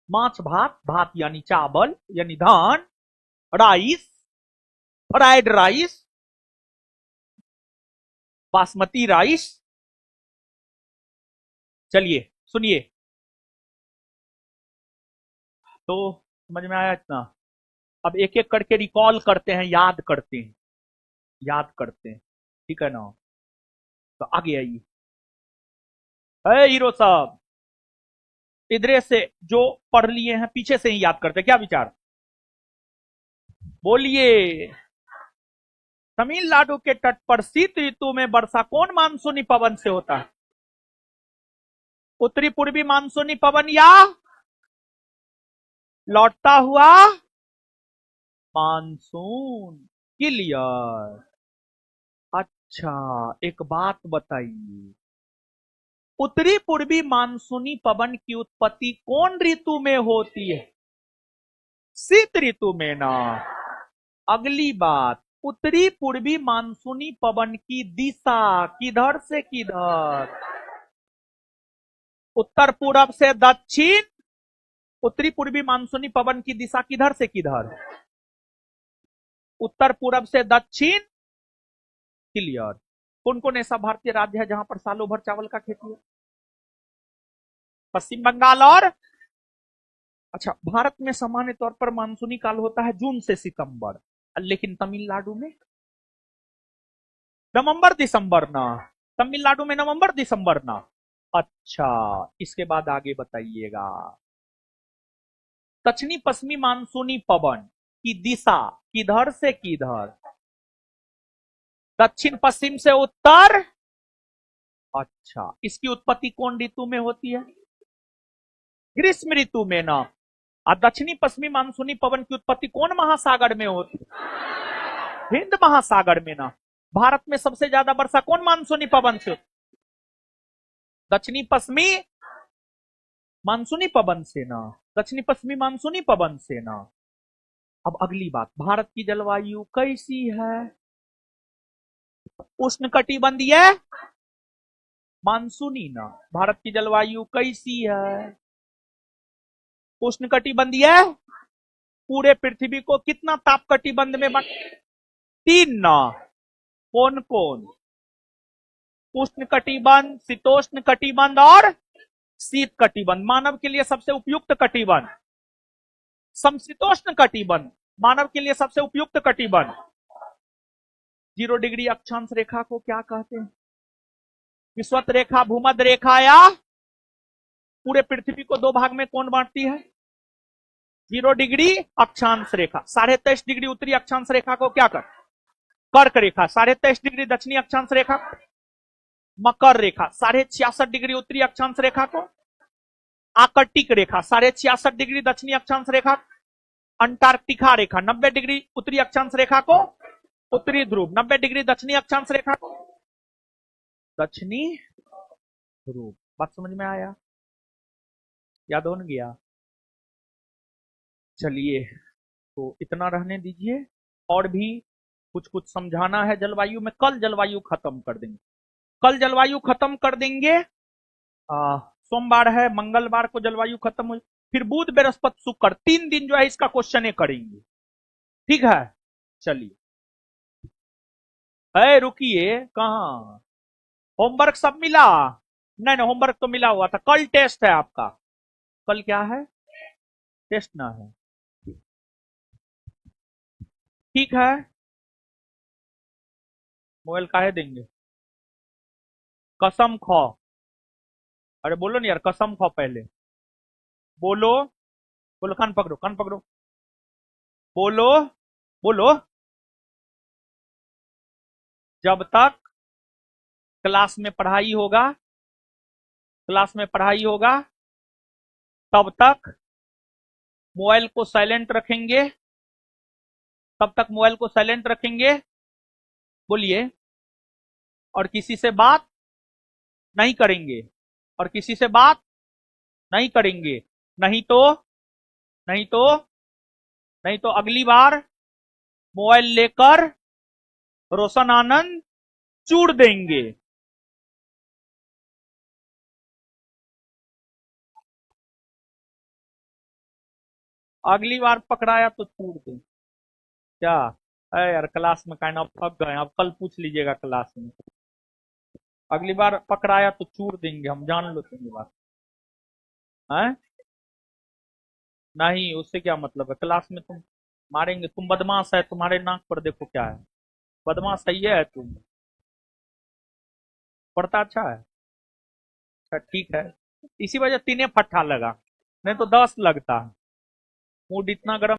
माछ भात। भात यानी चावल यानी धान, rice, fried rice, basmati rice. चलिए सुनिए, तो समझ में आया इतना? अब एक एक करके रिकॉल करते हैं, याद करते हैं, याद करते हैं, ठीक है ना? तो आगे आइए। हीरो साहब, इधरे से जो पढ़ लिए हैं पीछे से ही याद करते हैं, क्या विचार? बोलिए। तमिलनाडु के तट पर शीत ऋतु में वर्षा कौन मानसूनी पवन से होता है? उत्तरी पूर्वी मानसूनी पवन या लौटता हुआ मानसून। क्लियर? अच्छा, एक बात बताइए, उत्तरी पूर्वी मानसूनी पवन की उत्पत्ति कौन ऋतु में होती है? शीत ऋतु में ना। अगली बात, उत्तरी पूर्वी मानसूनी पवन की दिशा किधर से किधर? उत्तर पूरब से दक्षिण। उत्तरी पूर्वी मानसूनी पवन की दिशा किधर से किधर? उत्तर पूरब से दक्षिण। क्लियर? कौन कौन ऐसा भारतीय राज्य है जहां पर सालों भर चावल का खेती है? पश्चिम बंगाल और, अच्छा, भारत में सामान्य तौर पर मानसूनी काल होता है जून से सितंबर, लेकिन तमिलनाडु में नवंबर दिसंबर ना। तमिलनाडु में नवंबर दिसंबर ना। अच्छा, इसके बाद आगे बताइएगा। दक्षिणी पश्चिमी मानसूनी पवन की दिशा किधर से किधर? दक्षिण पश्चिम से उत्तर। अच्छा, इसकी उत्पत्ति कौन ऋतु में होती है? ग्रीष्म ऋतु में ना। और दक्षिणी पश्चिमी मानसूनी पवन की उत्पत्ति कौन महासागर में होती है? हिंद महासागर में ना। भारत में सबसे ज्यादा वर्षा कौन मानसूनी पवन से? दक्षिणी पश्चिमी मानसूनी पवन से ना, दक्षिणी पश्चिमी मानसूनी पवन से ना। अब अगली बात, भारत की जलवायु कैसी है? उष्णकटिबंधीय मानसूनी ना। भारत की जलवायु कैसी है? उष्णकटिबंधीय। पूरे पृथ्वी को कितना ताप कटिबंध में बन? 3 ना। कौन कौन? उष्ण कटिबंध, शीतोष्ण कटिबंध और शीत कटिबंध। मानव के लिए सबसे उपयुक्त कटिबंध समशीतोष्ण कटिबंध। मानव के लिए सबसे उपयुक्त कटिबंध। 0 डिग्री अक्षांश रेखा को क्या कहते हैं? विषुवत रेखा, भूमध्य रेखा या पूरे पृथ्वी को दो भाग में कौन बांटती है? 0 डिग्री अक्षांश रेखा। 23.5 डिग्री उत्तरी अक्षांश रेखा को क्या कर? कर्क रेखा। 23.5 डिग्री दक्षिणी अक्षांश रेखा मकर रेखा। 66.5 डिग्री उत्तरी अक्षांश रेखा को आर्कटिक रेखा। 66.5 डिग्री दक्षिणी अक्षांश रेखा अंटार्कटिका रेखा। 90 डिग्री उत्तरी अक्षांश रेखा को उत्तरी ध्रुव। 90 डिग्री दक्षिणी अक्षांश रेखा को दक्षिणी ध्रुव। बात समझ में आया? याद हो न गया? चलिए, तो इतना रहने दीजिए। और भी कुछ कुछ समझाना है जलवायु में। कल जलवायु खत्म कर देंगे। कल जलवायु खत्म कर देंगे। सोमवार है, मंगलवार को जलवायु खत्म हो, फिर बुध, बृहस्पति, शुक्र 3 दिन जो है इसका क्वेश्चन करेंगे। ठीक है, चलिए। रुकिए, कहां होमवर्क सब मिला? नहीं, होमवर्क तो मिला हुआ था। कल टेस्ट है आपका। कल क्या है? टेस्ट ना है। ठीक है, मोबाइल काहे देंगे? कसम खो। अरे बोलो ना यार, कसम खो पहले बोलो। बोलो, कान पकड़ो, कान पकड़ो, बोलो बोलो। जब तक क्लास में पढ़ाई होगा, क्लास में पढ़ाई होगा, तब तक मोबाइल को साइलेंट रखेंगे। तब तक मोबाइल को साइलेंट रखेंगे। बोलिए। और किसी से बात नहीं करेंगे। और किसी से बात नहीं करेंगे। नहीं तो नहीं तो नहीं तो अगली बार मोबाइल लेकर रोशन आनंद चूड़ देंगे। अगली बार पकड़ाया तो चूड़ देंगे। क्या है यार, क्लास में कहना थक गए। आप कल पूछ लीजिएगा क्लास में। अगली बार पकड़ाया तो चूड़ देंगे हम, जान लो तुम्हारी बात है। नहीं, उससे क्या मतलब है? क्लास में तुम मारेंगे। तुम बदमाश है, तुम्हारे नाक पर देखो क्या है। बदमाश सही है तुम। पढ़ता अच्छा है? अच्छा, ठीक है। इसी वजह 3 फट्टा लगा, नहीं तो 10 लगता। मूड इतना गर्म